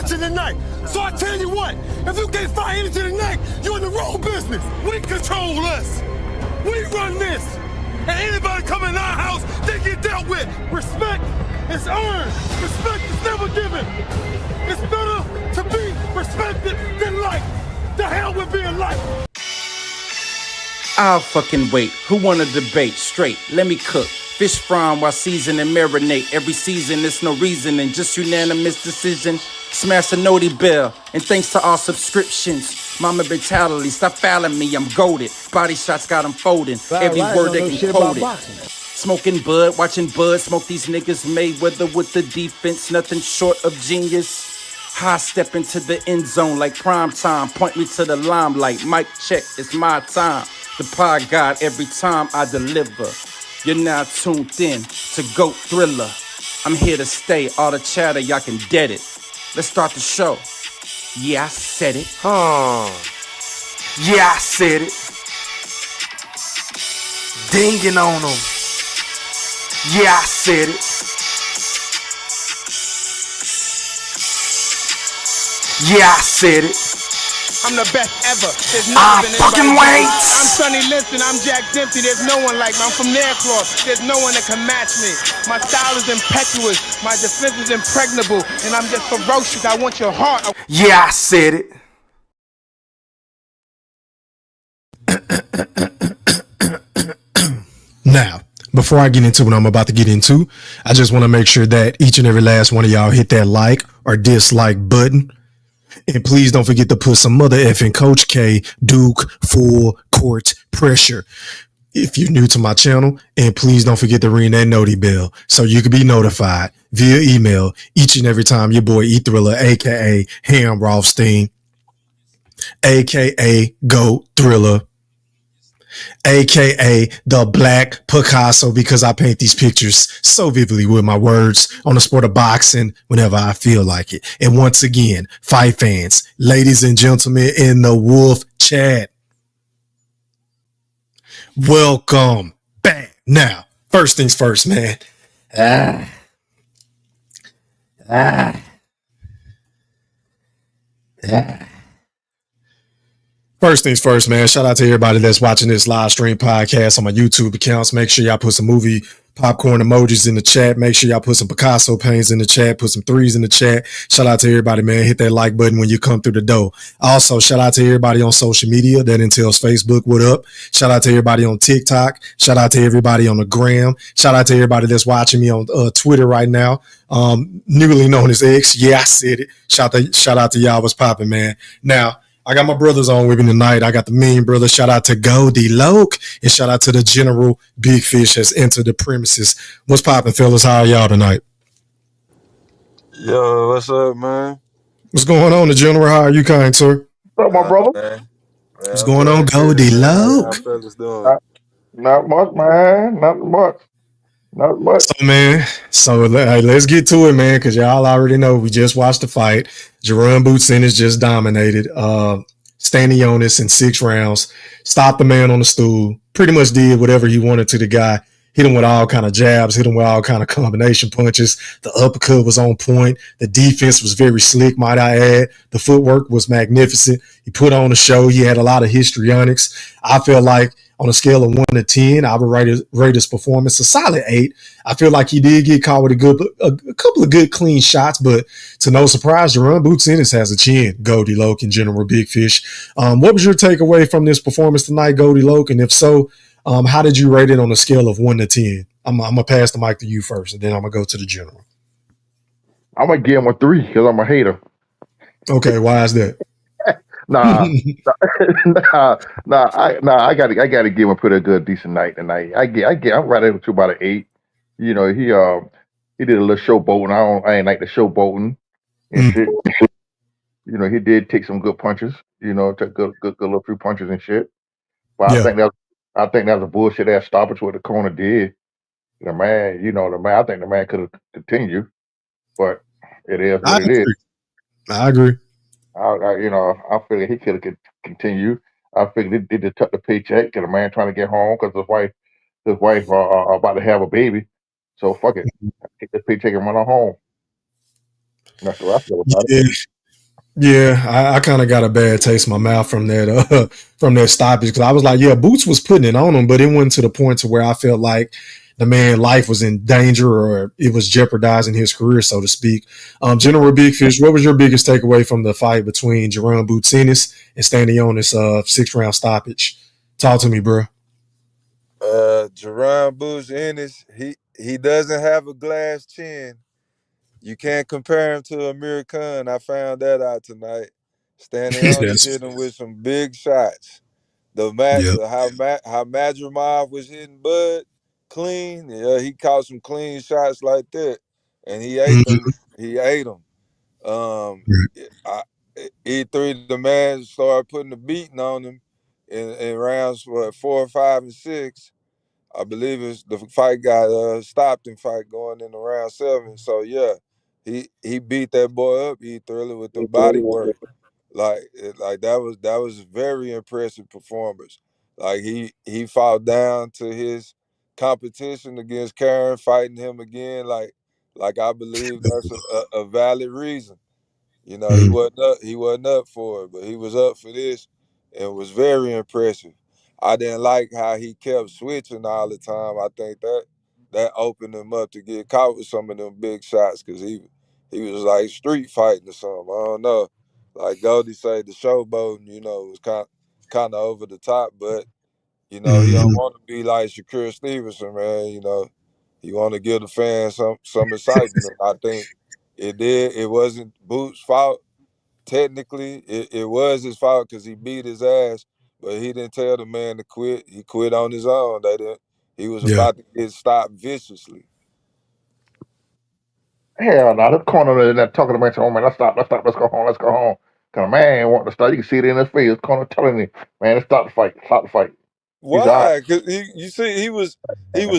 watching tonight. So I tell you what, if you can't find anything tonight, you're in the wrong business. We control us. We run this. And anybody come in our house, they get dealt with. Respect is earned. Respect is never given. It's better to be respected than liked. The hell with being liked. I'll fucking wait. Who wanna debate? Straight, let me cook. Fish frying while season and marinate. Every season, it's no reasoning, just unanimous decision. Smash the noti bell, and thanks to all subscriptions. Mama brutality, stop fouling me, I'm goated. Body shots got them folding, every word they can quote it. Smoking bud, watching bud, smoke these niggas Mayweather with the defense, nothing short of genius. High step into the end zone like prime time, point me to the limelight, mic check, it's my time. The pod god every time I deliver. You're now tuned in to GOAT Thriller. I'm here to stay, all the chatter, y'all can dead it. Let's start the show. Yeah, I said it. Yeah, I said it. Dinging on them. Yeah, I said it. Yeah, I said it. I'm the best ever. There's I never been fucking anybody wait. better. I'm Sonny Liston, I'm Jack Dempsey. There's no one like me. I'm from Nairclaw. There's no one that can match me. My style is impetuous. My defense is impregnable. And I'm just ferocious. I want your heart. Yeah, I said it. Now, before I get into what I'm about to get into, I just want to make sure that each and every last one of y'all hit that like or dislike button. And please don't forget to put some mother effing Coach K, Duke, full court pressure if you're new to my channel. And please don't forget to ring that noti bell so you can be notified via email each and every time your boy E Thriller, aka Ham Rothstein, aka GOAT Thriller, aka the Black Picasso, because I paint these pictures so vividly with my words on the sport of boxing whenever I feel like it. And once again, fight fans, ladies and gentlemen in the Wolf chat, welcome back. Now, first things first, man. First things first, man. Shout out to everybody that's watching this live stream podcast on my YouTube accounts. Make sure y'all put some movie popcorn emojis in the chat. Make sure y'all put some Picasso paints in the chat. Put some threes in the chat. Shout out to everybody, man. Hit that like button when you come through the door. Also, shout out to everybody on social media. That entails Facebook. What up? Shout out to everybody on TikTok. Shout out to everybody on the gram. Shout out to everybody that's watching me on Twitter right now. Newly known as X. Yeah, I said it. Shout out to y'all. What's popping, man? Now, I got my brothers on with me tonight. I got the mean brother. Shout out to Goldie Loke. And shout out to the General Big Fish has entered the premises. What's poppin', fellas? How are y'all tonight? Yo, what's up, man? What's going on, the General? How are you, kind sir? What's up, my brother? Man. What's going on, Goldie Loke? How fellas doing? Not much, man. Not much. Not much. So, man, let's get to it, man, because y'all already know we just watched the fight. Jaron Ennis just dominated Stanionis in 6 rounds, stopped the man on the stool, pretty much did whatever he wanted to the guy, hit him with all kind of jabs, hit him with all kind of combination punches. The uppercut was on point. The defense was very slick, might I add. The footwork was magnificent. He put on a show. He had a lot of histrionics. I feel like on a scale of 1 to 10, I would rate his performance a solid 8. I feel like he did get caught with a couple of good clean shots, but to no surprise, Jaron Ennis has a chin. Goldie Loke and General Big Fish. What was your takeaway from this performance tonight, Goldie Loke? And if so, how did you rate it on a scale of 1 to 10? I'm gonna pass the mic to you first, and then I'm gonna go to the General. I'm gonna give him a 3 because I'm a hater. Okay, why is that? I gotta give him a pretty good, decent night tonight. I'm right into about an 8. You know, he did a little showboating. I ain't like the showboating and shit. You know, he did take some good punches. You know, took good little few punches and shit. But yeah. I think that was a bullshit ass stoppage what the corner did. The man, I think the man could have continued, but it is what it is. I agree. I figured he could have continued. I figured they just took the paycheck because the man trying to get home because his wife about to have a baby. So fuck it, take the paycheck and run on home. That's what I feel about it. Yeah, I kind of got a bad taste in my mouth from that stoppage because I was like, yeah, Boots was putting it on him, but it wasn't to the point to where I felt like the man's life was in danger or it was jeopardizing his career, so to speak. General Big Fish, what was your biggest takeaway from the fight between Jaron Boots Ennis and Stanionis 6 round stoppage? Talk to me, bro. Jaron Ennis, he doesn't have a glass chin. You can't compare him to Amir Khan. I found that out tonight. Stanionis Yes. hit him with some big shots. Yeah. How Madrimov was hitting Bud clean. Yeah, he caught some clean shots like that, and he ate them. Mhm. He ate them. I, E3, the man started putting the beating on him in rounds 4, 5, and 6. I believe the fight got stopped in fight going into round 7. So yeah, he beat that boy up. He thrilled with the body work. Like that was very impressive performance. Like he fought down to his competition against Karen, fighting him again. Like I believe that's a valid reason. You know, he Mhm. wasn't up. He wasn't up for it, but he was up for this, and it was very impressive. I didn't like how he kept switching all the time. I think that opened him up to get caught with some of them big shots because he was like street fighting or something. I don't know. Like Goldie said, the showboating, was kind of over the top, but he don't Mhm. want to be like Shakur Stevenson, man. He want to give the fans some excitement. I think it did. It wasn't Boots' fault. Technically, it was his fault because he beat his ass, but he didn't tell the man to quit. He quit on his own. They didn't. He was Yeah. about to get stopped viciously. Hell no, this corner in there talking to me, saying, oh man, let's stop, let's go home. Cause man ain't wanting to start. You can see it in his face. Corner telling me, man, let's stop the fight, stop the fight. He's all right. Why? Cause you see, he was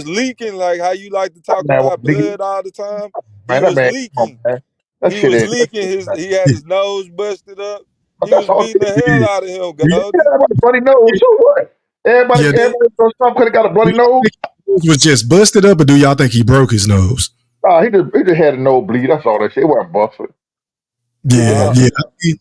leaking like how you like to That talk man want about to leave. blood all the time. He Man, that was man, come on, leaking. man. That He shit was ain't. leaking. He had his nose busted up. But He that's was all beating it the hell Yeah. out of him, is. Goldie. Everybody bloody nose. So what? Yeah. He Everybody some could have got a Do bloody y'all nose. think his nose was just busted up, or do y'all think he broke his nose? He just had a nosebleed. That's all that shit. It wasn't busted. He just Yeah, nah. had. yeah.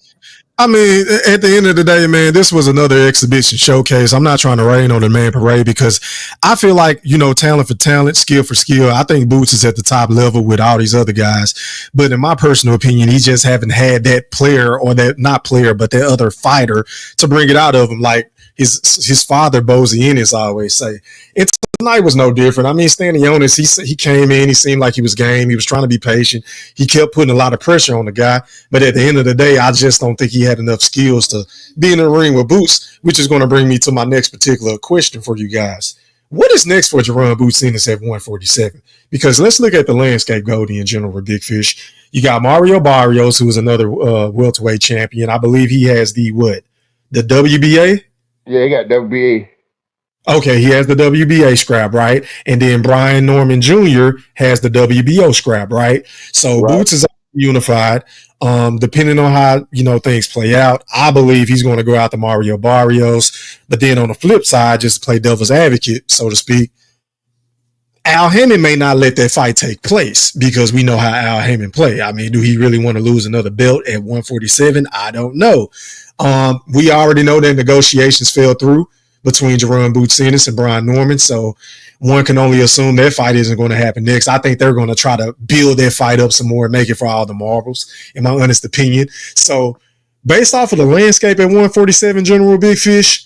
I mean, at the end of the day, man, this was another exhibition showcase. I'm not trying to rain on the man parade because I feel like, talent for talent, skill for skill. I think Boots is at the top level with all these other guys. But in my personal opinion, he just haven't had that player or that not player, but that other fighter to bring it out of him. Like his father, Bozy Ennis, always say. And tonight was no different. I mean, Stanionis, he came in, he seemed like he was game. He was trying to be patient. He kept putting a lot of pressure on the guy. But at the end of the day, I just don't think he had enough skills to be in the ring with Boots, which is going to bring me to my next particular question for you guys. What is next for Jaron Boots Ennis at 147? Because let's look at the landscape, Goldie, in general with Big Fish. You got Mario Barrios, who is another welterweight champion. I believe he has the what? The WBA? Yeah, he got WBA. Okay, he has the WBA scrap, right? And then Brian Norman Jr. has the WBO scrap, right? So Right. Boots is unified. Depending on how things play out, I believe he's going to go out to Mario Barrios. But then on the flip side, just to play devil's advocate, so to speak, Al Hammond may not let that fight take place because we know how Al Hammond play. I mean, do he really want to lose another belt at 147? I don't know. We already know that negotiations fell through between Jaron Boots Ennis and Brian Norman, so one can only assume that fight isn't going to happen next. I think they're going to try to build that fight up some more and make it for all the marbles, in my honest opinion. So, based off of the landscape at 147, General Big Fish,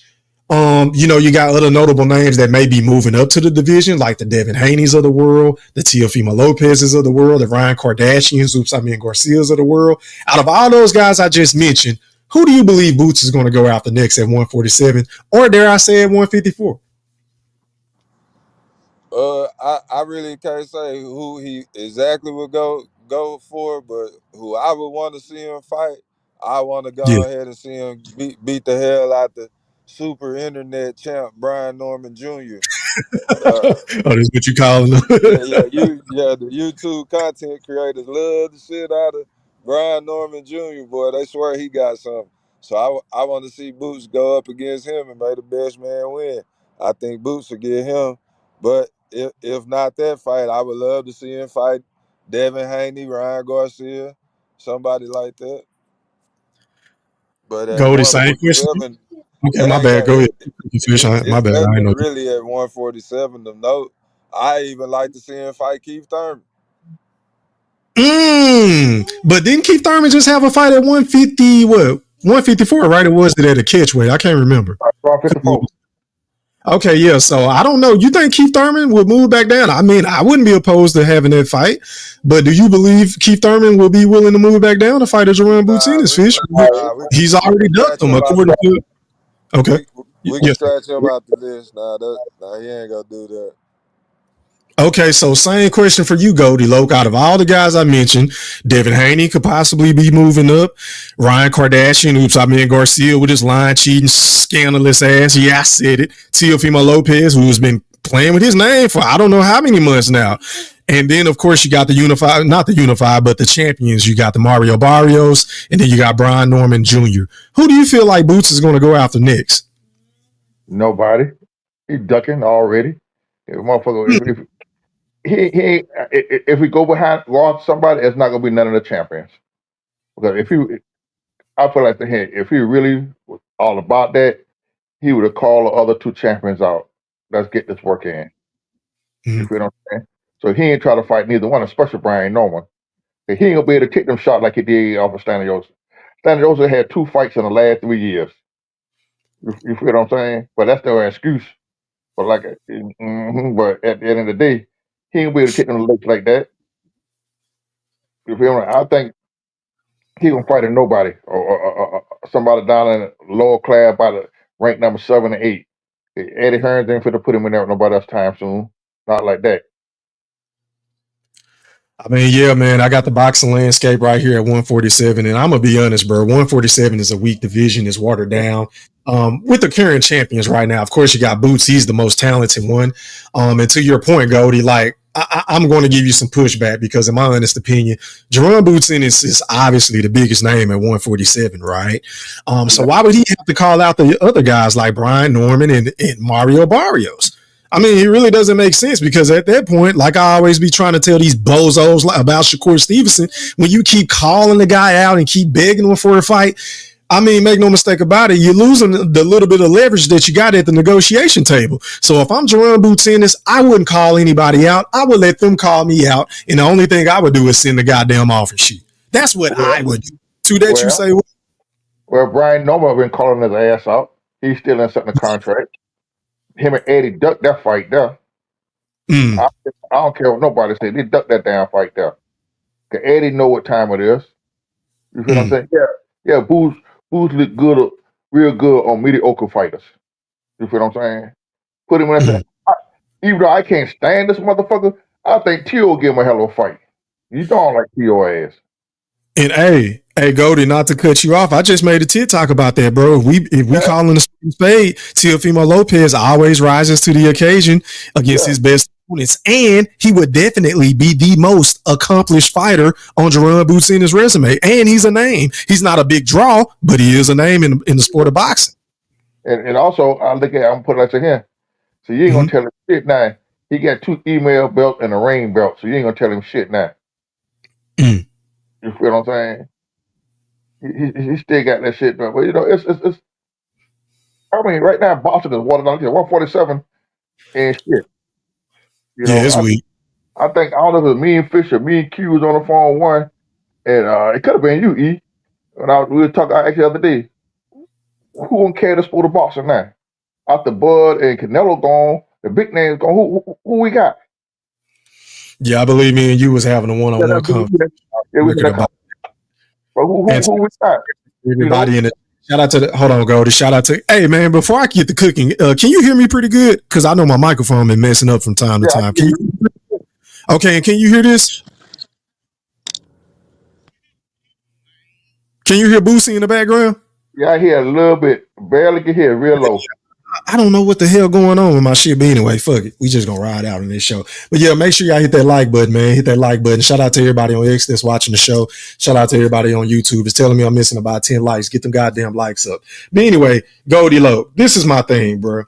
you got other notable names that may be moving up to the division, like the Devin Haney's of the world, the Teofimo Lopez's of the world, the Ryan Kardashians, Garcia's of the world. Out of all those guys I just mentioned, who do you believe Boots is going to go out the next at 147, or dare I say at 154? I really can't say who he exactly would go for, but who I would want to see him fight, I want to Yeah. go ahead and see him beat the hell out the super internet champ Brian Norman Jr. Uh, Oh, that's what you calling them. the YouTube content creators love the shit out of Brian Norman Jr. Boy, they swear he got something. So I want to see Boots go up against him and make the best man win. I think Boots will get him, but if not that fight, I would love to see him fight Devin Haney, Ryan Garcia, somebody like that. But at Go the same question. 147, Okay, it my ain't bad. got Go ahead. My it's bad. I nothing know. really at 147 to note. I even like to see him fight Keith Thurman. But didn't Keith Thurman just have a fight at 150? What 154? Right? It was it at a catchweight. I can't remember. 54. Okay, yeah. So I don't know. You think Keith Thurman would move back down? I mean, I wouldn't be opposed to having that fight, but do you believe Keith Thurman will be willing to move back down to fight a Jaron Boots Ennis, Fish? He's we already can ducked scratch him him out. according to. Okay. We can Yes. scratch him out the list. Nah, he ain't gonna do that. Okay, so same question for you, Goldie Loke. Out of all the guys I mentioned, Devin Haney could possibly be moving up. Ryan Kardashian, oops, I mean Garcia with his line cheating, scandalous ass. Yeah, I said it. Teofimo Lopez, who's been playing with his name for I don't know how many months now. And then, of course, you got the unified, not the unified, but the champions. You got the Mario Barrios, and then you got Brian Norman Jr. Who do you feel like Boots is going to go after next? Nobody. He's ducking already. Motherfucker, if we go behind somebody, it's not gonna be none of the champions. Because I feel like if he really was all about that, he would have called the other two champions out. Let's get this work in. You feel what I'm saying? So he ain't try to fight neither one, especially Brian Norman. He ain't gonna be able to take them shots like he did off of Stanionis. Stanionis had 2 fights in the last 3 years. You feel what I'm saying? But that's no excuse. But but at the end of the day, he ain't be able to kick them legs like that. You feel me? I think he gonna fight a nobody or somebody down in the lower class by the rank number 7 or 8. Eddie Hearns ain't fit to put him in there with nobody else time soon. Not like that. I mean, yeah, man, I got the boxing landscape right here at 147. And I'm going to be honest, bro. 147 is a weak division, is watered down. With the current champions right now, of course, you got Boots. He's the most talented one. And to your point, Goldie, like, I'm going to give you some pushback because, in my honest opinion, Jaron Boots Ennis is obviously the biggest name at 147, right? So why would he have to call out the other guys like Brian Norman and Mario Barrios? I mean, it really doesn't make sense because at that point, like I always be trying to tell these bozos about Shakur Stevenson, when you keep calling the guy out and keep begging him for a fight, I mean, make no mistake about it, you're losing the little bit of leverage that you got at the negotiation table. So if I'm Jaron Boots Ennis, I wouldn't call anybody out. I would let them call me out. And the only thing I would do is send the goddamn offer sheet. That's what I would do. To that you say what? Well, Brian Norman been calling his ass out. He's still in the contract. Him and Eddie ducked that fight there. I don't care what nobody said. They ducked that damn fight there. Cause Eddie know what time it is. You feel what I'm saying? Yeah. Boots look good, real good on mediocre fighters. You feel what I'm saying? Put him in there. Even though I can't stand this motherfucker, I think Tio will give him a hell of a fight. You don't like Tio ass. And hey, Goldie, not to cut you off, I just made a TikTok about that, bro. If we call him the spade, Teofimo Lopez always rises to the occasion against his best opponents, and he would definitely be the most accomplished fighter on Jaron Boots Ennis' resume. And he's a name. He's not a big draw, but he is a name in the sport of boxing. And also, I'm putting it like here. So you ain't gonna tell him shit now. He got 2 email belts and a ring belt, so you ain't gonna tell him shit now. You feel what I'm saying? He still got that shit, but you know, it's. I mean, right now boxing is watered down. 147 and shit. You know, it's weak. I think I don't know if it was me and Fisher, me and Q was on the phone one, and it could have been you, E. When we were talking actually the other day. Who won't care the sport of boxing now? After Bud and Canelo gone, the big names gone. Who we got? Yeah, I believe me and you was having a one-on-one conversation. Who we got? Everybody in it. Shout out to hold on, Goldie. Shout out to, hey man, before I get to cooking, can you hear me pretty good? Because I know my microphone been messing up from time to time. Okay, and can you hear this? Can you hear Boosie in the background? Yeah, I hear a little bit. Barely can hear, real low. I don't know what the hell going on with my shit, but anyway, fuck it. We just gonna ride out on this show. But yeah, make sure y'all hit that like button, man. Hit that like button. Shout out to everybody on X that's watching the show. Shout out to everybody on YouTube. It's telling me I'm missing about 10 likes. Get them goddamn likes up. But anyway, Goldie Low, this is my thing, bro.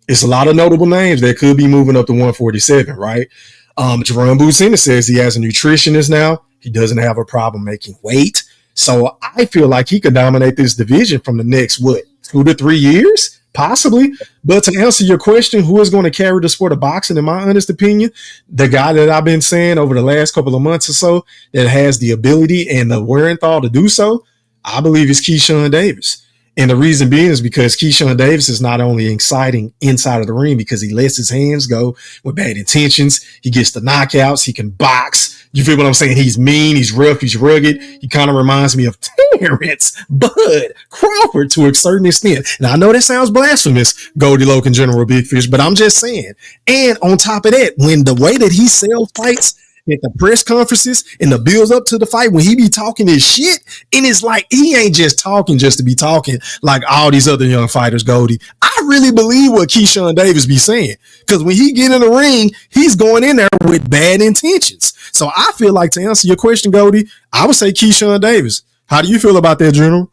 It's a lot of notable names that could be moving up to 147, right? Jaron Boots Ennis says he has a nutritionist now. He doesn't have a problem making weight. So I feel like he could dominate this division from the next, 2 to 3 years? Possibly. But to answer your question, who is going to carry the sport of boxing, in my honest opinion, the guy that I've been saying over the last couple of months or so that has the ability and the wherewithal to do so, I believe is Keyshawn Davis. And the reason being is because Keyshawn Davis is not only exciting inside of the ring because he lets his hands go with bad intentions. He gets the knockouts. He can box. You feel what I'm saying? He's mean. He's rough. He's rugged. He kind of reminds me of Terrence Bud Crawford to a certain extent. And I know that sounds blasphemous, Goldie Loke and General Big Fish, but I'm just saying. And on top of that, when the way that he sells fights at the press conferences and the builds up to the fight, when he be talking his shit, and it's like he ain't just talking just to be talking like all these other young fighters, Goldie. I really believe what Keyshawn Davis be saying, because when he get in the ring, he's going in there with bad intentions. So I feel like, to answer your question, Goldie, I would say Keyshawn Davis. How do you feel about that, General?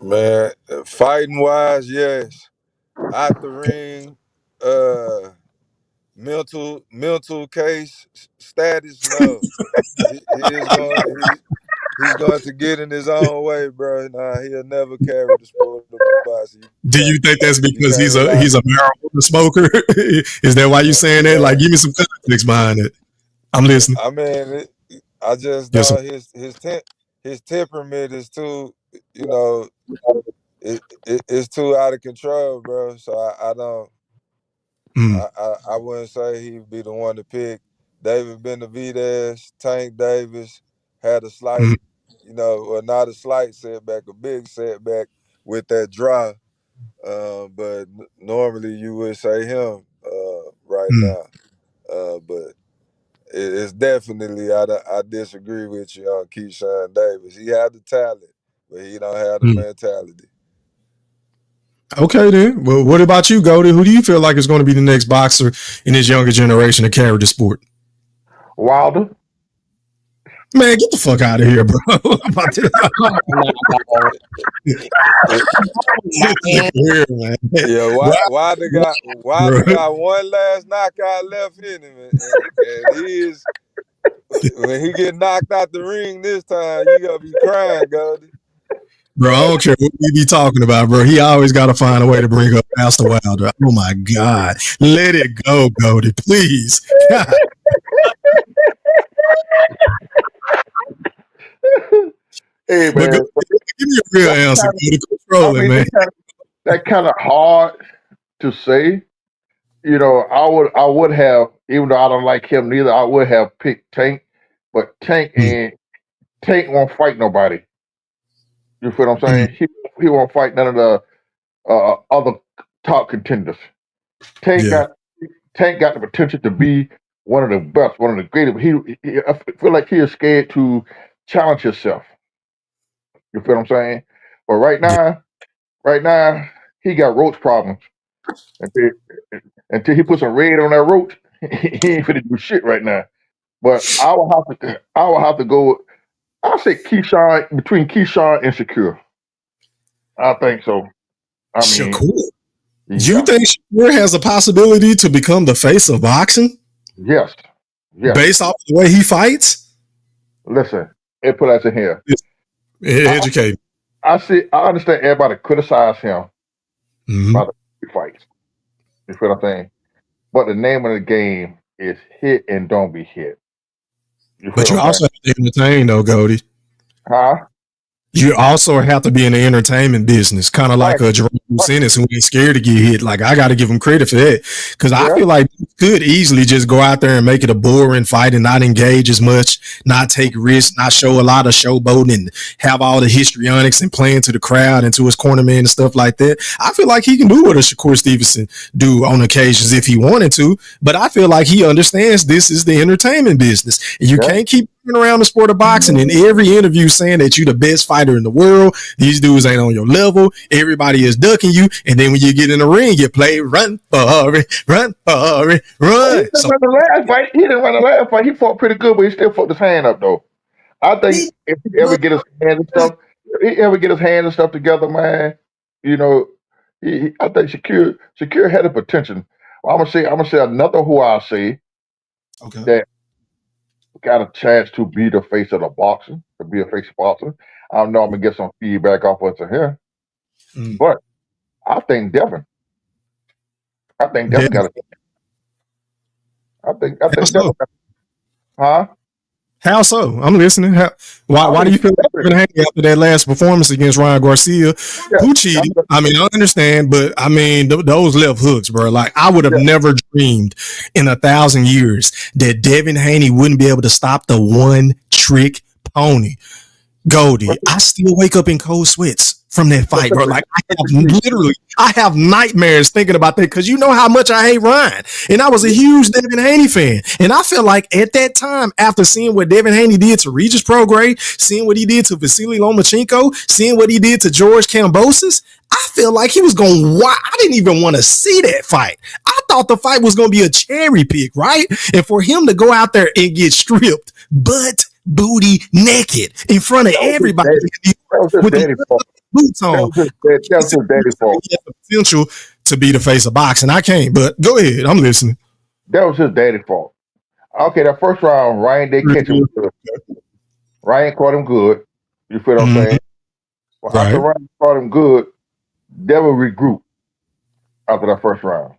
Man, fighting wise, yes. Out the ring, mental case status, no. He's going to get in his own way, bro. Nah, he'll never carry the sport of boxing. Do you think that's because he's a marijuana smoker? Is that why you saying that? Like, give me some context behind it. I'm listening. I mean, I just know his temperament is too, it's too out of control, bro. So I don't. I wouldn't say he'd be the one to pick. David Benavidez, Tank Davis had a slight, well, not a slight setback, a big setback with that draw. But normally you would say him right now. But it's definitely, I disagree with you on Keyshawn Davis. He had the talent, but he don't have the mentality. Okay, then. Well, what about you, Goldie? Who do you feel like is going to be the next boxer in this younger generation to carry the sport? Wilder. Man, get the fuck out of here, bro. Yeah, Wilder got one last knockout left in him, and he is, when he get knocked out the ring this time, you gonna be crying, Goldie. Bro, I don't care what we be talking about, bro. He always got to find a way to bring up Pastor Wilder. Oh my God, let it go, Goldie, please. God. Hey man, give me a real answer. Man. That kind of hard to say. I would have, even though I don't like him neither, I would have picked Tank, but Tank won't fight nobody. You feel what I'm saying? He won't fight none of the other top contenders. Tank got the potential to be one of the best, one of the greatest. I feel like he is scared to challenge himself. You feel what I'm saying? But right now, he got roach problems. Until he puts some red on that roach, he ain't finna do shit right now. But I will have to go. I'll say Keyshawn, between Keyshawn and Shakur. I think so. I mean, Shakur. Do you think Shakur has a possibility to become the face of boxing? Yes. Based off the way he fights? Listen, it put us in here. Educate. I understand everybody criticize him about the fights. You feel what I'm saying? But the name of the game is hit and don't be hit. But you also have to entertain, though, Goldie. Huh? You also have to be in the entertainment business, kind of like a Jaron Ennis who ain't scared to get hit. Like, I got to give him credit for that, because I feel like he could easily just go out there and make it a boring fight and not engage as much, not take risks, not show a lot of showboating, and have all the histrionics and playing to the crowd and to his cornerman and stuff like that. I feel like he can do what a Shakur Stevenson do on occasions if he wanted to, but I feel like he understands this is the entertainment business, and you can't keep around the sport of boxing in every interview saying that you're the best fighter in the world. These dudes ain't on your level. Everybody is ducking you, and then when you get in the ring, you play run for it, run for it, run. He didn't run the last fight. He fought pretty good, but he still fucked his hand up though. I think if he ever get his hands and stuff together, man, I think Shakur had the potential. I'm gonna say another who I'll say that got a chance to be the face of the boxing, to be a face of boxing. I know I'm gonna get some feedback off of it here, but I think Devin. I think Devin got a. I How think so? Devin got. Huh? How so? I'm listening. Why do you feel like Devin Haney after that last performance against Ryan Garcia, who cheated? I mean, I understand, but I mean, those left hooks, bro. Like, I would have never dreamed in 1,000 years that Devin Haney wouldn't be able to stop the one trick pony. Goldie, I still wake up in cold sweats from that fight, bro. Like, I have nightmares thinking about that because you know how much I hate Ryan. And I was a huge Devin Haney fan. And I feel like at that time, after seeing what Devin Haney did to Regis Prograis, seeing what he did to Vasily Lomachenko, seeing what he did to George Kambosos, I feel like he was going to watch. I didn't even want to see that fight. I thought the fight was going to be a cherry pick, right? And for him to go out there and get stripped, but booty naked in front of everybody with the boots on. That was his daddy's fault. He has the potential to be the face of boxing. I can't, but go ahead. I'm listening. That was his daddy's fault. Okay, that first round, Ryan did catch him good. Ryan caught him good. You feel what I'm saying? Well, after Ryan caught him good, Devin regrouped after that first round.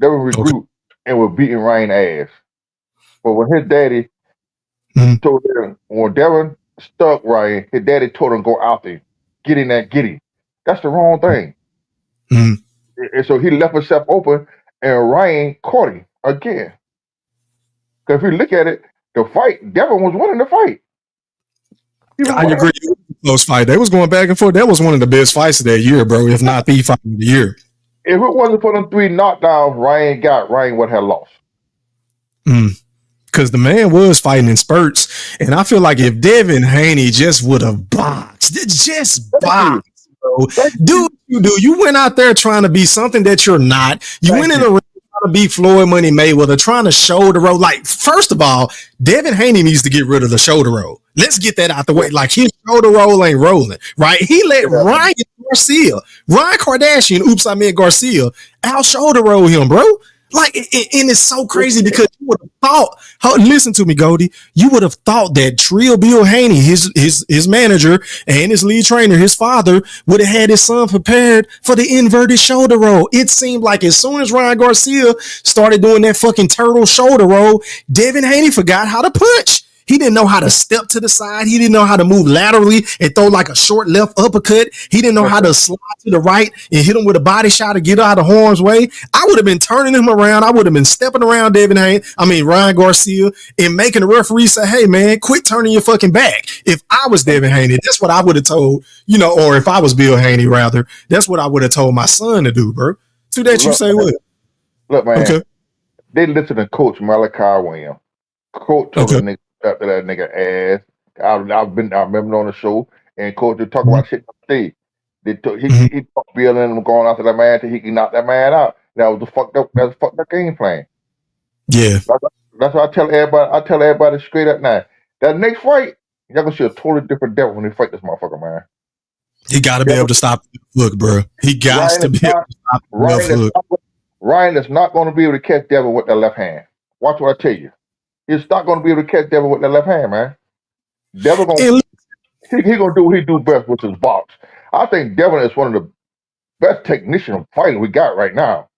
Devin regrouped and was beating Ryan ass. But when his daddy told him, when Devin stuck Ryan, his daddy told him go out there, get in that giddy. That's the wrong thing. And so he left himself open, and Ryan caught him again. Because if you look at it, the fight, Devin was winning the fight. I agree. Close fight. They was going back and forth. That was one of the best fights of that year, bro. If not the fight of the year. If it wasn't for them 3 knockdowns, Ryan would have lost. Because the man was fighting in spurts. And I feel like if Devin Haney just would have boxed, bro. You went out there trying to be something that you're not. You went in the ring trying to be Floyd Money Mayweather, trying to shoulder roll. Like, first of all, Devin Haney needs to get rid of the shoulder roll. Let's get that out the way. Like, his shoulder roll ain't rolling, right? He let Ryan Garcia, out shoulder roll him, bro. Like, and it's so crazy because you would have thought, listen to me, Goldie, you would have thought that Trill Bill Haney, his manager and his lead trainer, his father, would have had his son prepared for the inverted shoulder roll. It seemed like as soon as Ryan Garcia started doing that fucking turtle shoulder roll, Devin Haney forgot how to punch. He didn't know how to step to the side. He didn't know how to move laterally and throw like a short left uppercut. He didn't know how to slide to the right and hit him with a body shot to get out of harm's way. I would have been turning him around. I would have been stepping around Ryan Garcia, and making the referee say, hey, man, quit turning your fucking back. If I was Devin Haney, that's what I would have told, or if I was Bill Haney, rather, that's what I would have told my son to do, bro. To that you say what? Look, man, they listen to Coach Malachi Williams. Coach told the nigga after that nigga ass. I remember on the show, and Coach would talk about shit on stage. He talked Bill and them going after that man till he can knock that man out. That was a fucked up game plan. Yeah. That's what I tell everybody. I tell everybody straight up now. That next fight, y'all gonna see a totally different devil when they fight this motherfucker, man. He got to be able to stop the look, bro. He got to be able to stop the left hook. Ryan is not going to be able to catch Devin with that left hand. Watch what I tell you. He's not going to be able to catch Devin with that left hand, man. Devin he gonna do what he do best, which is box. I think Devin is one of the best technicians of fighting we got right now.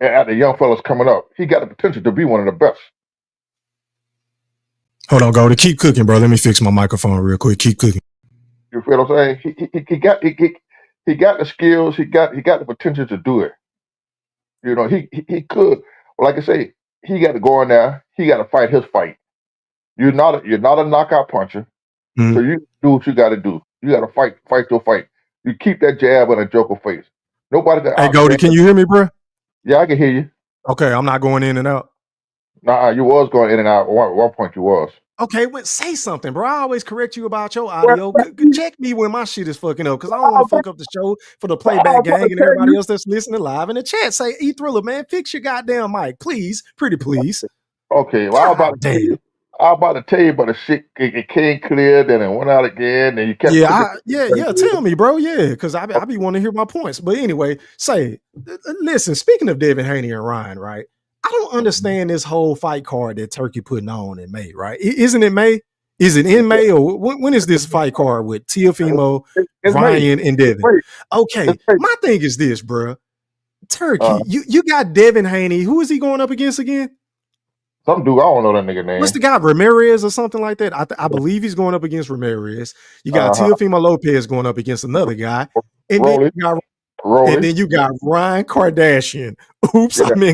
And at the young fellas coming up, he got the potential to be one of the best. Hold on, Goldie. Keep cooking, bro. Let me fix my microphone real quick. Keep cooking. You feel what I'm saying? He got the skills. He got the potential to do it. He could. Like I say, he got to go in there. He got to fight his fight. You're not a knockout puncher, so you do what you got to do. You got to fight your fight. You keep that jab on a joker face. Nobody. Hey, Goldie, can you hear me, bro? Yeah, I can hear you. Okay, I'm not going in and out. Nah, you was going in and out. At one point, you was. Okay, say something, bro. I always correct you about your audio. Check me when my shit is fucking up, because I don't want to fuck up the show for the playback gang and everybody else that's listening live in the chat. Say, E-Thriller, man, fix your goddamn mic, please. Pretty please. Okay, well, I'm about to tell you, but the shit, it came clear, then it went out again, and you kept... Yeah, tell me, bro, because I be wanting to hear my points. But anyway, listen, speaking of Devin Haney and Ryan, right? I don't don't understand this whole fight card that Turkey putting on in May, right? Isn't it May? Is it in May or when is this fight card with Teofimo, Ryan, and Devin? Okay, my thing is this, bro. Turkey, you got Devin Haney. Who is he going up against again? Some dude, I don't know that nigga name. What's the guy, Ramirez or something like that? I believe he's going up against Ramirez. You got Teofimo Lopez going up against another guy, and then you got Ryan Kardashian.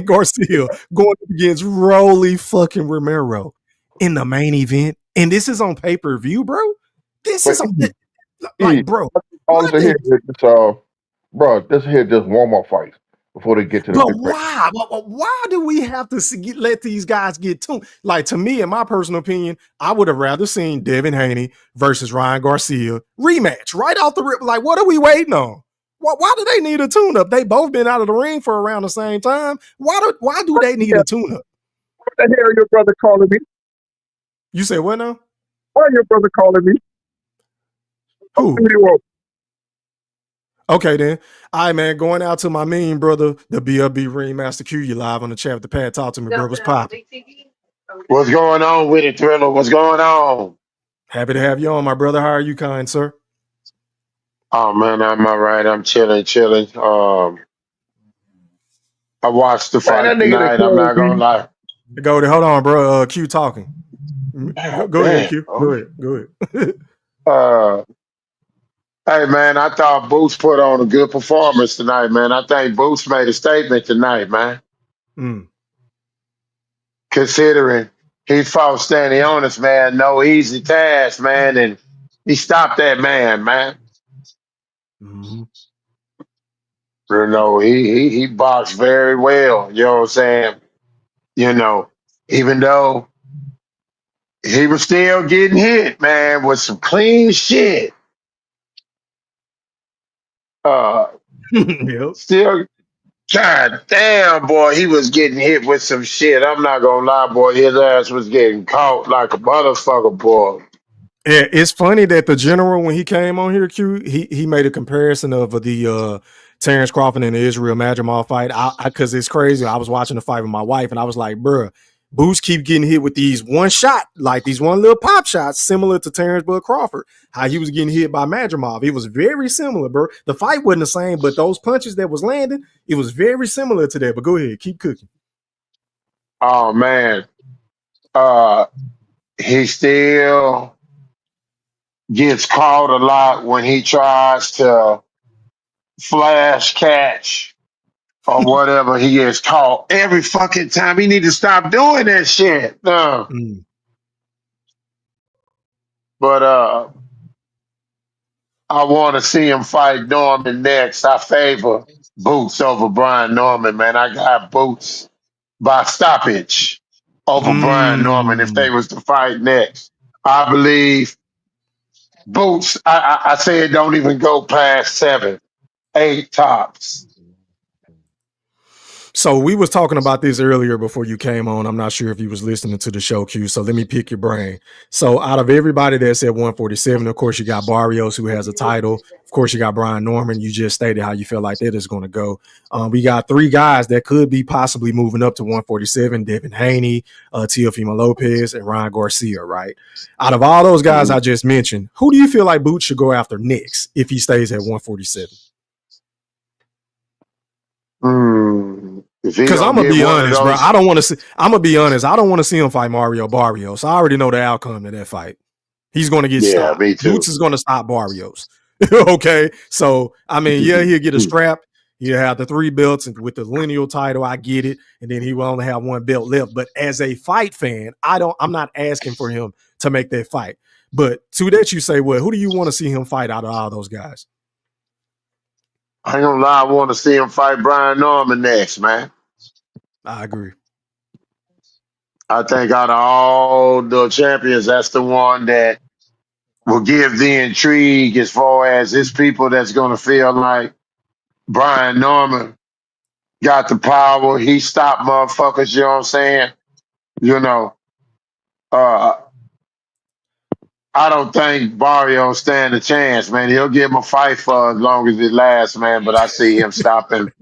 Garcia going up against Rolly fucking Romero in the main event, and this is on pay-per-view, bro. This is bro. Bro, this here just warm-up fights before they get to the big why? Why do we have to let these guys get tuned? Like, to me, in my personal opinion, I would have rather seen Devin Haney versus Ryan Garcia rematch right off the rip. Like, what are we waiting on? Why do they need a tune-up? They both been out of the ring for around the same time. Why do they need a tune-up? What the hell your brother calling me? You say what now? Why your brother calling me? Who? Okay, then. All right, man. Going out to my mean brother, the BLB Ring Master Q. You live on the chat with the pad. Talk to me, bro. What's poppin'? What's going on with it, Thriller? What's going on? Happy to have you on, my brother. How are you, kind sir? Oh, man, I'm all right. I'm chilling. I watched the fight tonight. I'm not going to lie. Go there. Hold on, bro. Q talking. Go ahead, Q. Go ahead. Hey, man, I thought Boots put on a good performance tonight, man. I think Boots made a statement tonight, man. Considering he fought Stanionis, man, no easy task, man, and he stopped that man. You know, he boxed very well. You know what I'm saying? You know, even though he was still getting hit, man, with some clean shit. Still, God damn, boy, he was getting hit with some shit. I'm not gonna lie, boy. His ass was getting caught like a motherfucker, boy. Yeah, it's funny that the general, when he came on here, Q, he made a comparison of the Terrence Crawford and the Israel Madrimov fight. Because it's crazy. I was watching the fight with my wife, and I was like, bruh, Boots keep getting hit with these one shot, like these one little pop shots, similar to Terrence Bud Crawford. How he was getting hit by Madrimov. It was very similar, bro. The fight wasn't the same, but those punches that was landing, it was very similar to that. But go ahead, keep cooking. Oh, man. He still gets caught a lot when he tries to flash catch or whatever. He gets caught every fucking time. He need to stop doing that shit. No. But I want to see him fight Norman next. I favor Boots over Brian Norman, man. I got Boots by stoppage over Brian Norman if they was to fight next. I believe Boots, I said don't even go past 7, 8 tops. So we was talking about this earlier before you came on. I'm not sure if you was listening to the show, Q. So let me pick your brain. So out of everybody that's at 147, of course, you got Barrios, who has a title. Of course, you got Brian Norman. You just stated how you feel like that is going to go. We got 3 guys that could be possibly moving up to 147, Devin Haney, Teofimo Lopez, and Ryan Garcia, right? Out of all those guys I just mentioned, who do you feel like Boots should go after next if he stays at 147? Because I'm gonna be honest, bro. I don't want to see. I'm gonna be honest. I don't want to see him fight Mario Barrios. I already know the outcome of that fight. He's gonna get stopped. Me too. Boots is gonna stop Barrios. Okay, so I mean, yeah, he'll get a strap. He'll have the 3 belts and with the lineal title. I get it, and then he will only have 1 belt left. But as a fight fan, I'm not asking for him to make that fight. But to that, you say, well, who do you want to see him fight out of all those guys? I ain't gonna lie, I want to see him fight Brian Norman next, man. I agree. I think out of all the champions, that's the one that will give the intrigue as far as it's people that's going to feel like Brian Norman got the power. He stopped motherfuckers, you know what I'm saying? You know, I don't think Barrio stand a chance, man. He'll give him a fight for as long as it lasts, man, but I see him stopping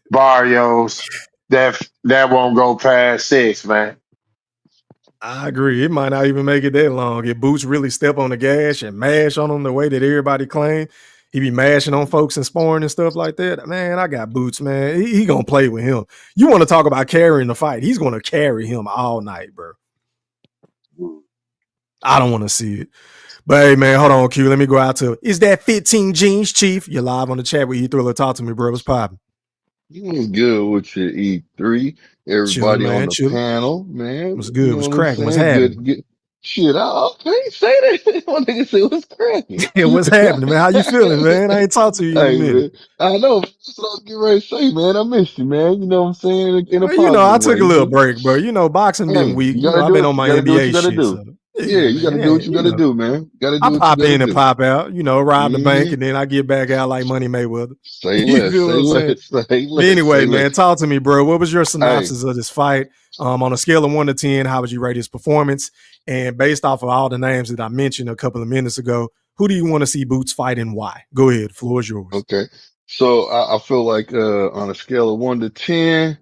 Barrios. that won't go past 6, man. I agree. It might not even make it that long. If Boots really step on the gas and mash on them the way that everybody claim, he be mashing on folks and sparring and stuff like that. Man, I got Boots, man. He gonna play with him. You want to talk about carrying the fight? He's gonna carry him all night, bro. I don't want to see it. But hey, man, hold on, Q. Let me go out to is that 15 jeans, Chief? You're live on the chat with E-Thriller. Talk to me, bro. What's popping? You good with your E3? Chilling, Everybody on man. the Chilling. panel, man. What's You good? know What's what I'm cracking? What's saying? happening? Good. Shit, I can't say that. One nigga say what's cracking. Yeah, what's happening, man? How you feeling, man? I ain't talked to you in a Hey, minute. man. I know. That's what I was getting ready to say, man. I missed you, man. You know what I'm saying? In a Well, you know, I positive took way. a You little feel me? break, bro. You know, boxing been Hey, weak. you You know, gotta I've do been it. on You my gotta do what you NBA gotta shit. do. So Yeah, yeah, you gotta man. do what Hey, you you gotta know, do, man. Gotta I do what you pop gotta in and do. pop out, you know, rob the bank, Mm-hmm. and then I get back out like Money Mayweather. Say You less. feel what Say I'm saying? less. Say But less. anyway, Say man, less. talk to me, bro. What was your Hey. synopsis of this fight? On a scale of 1 to 10, how would you rate his performance? And based off of all the names that I mentioned a couple of minutes ago, who do you want to see Boots fight and why? Go ahead. The floor is yours. Okay. So I feel like on a scale of 1 to 10,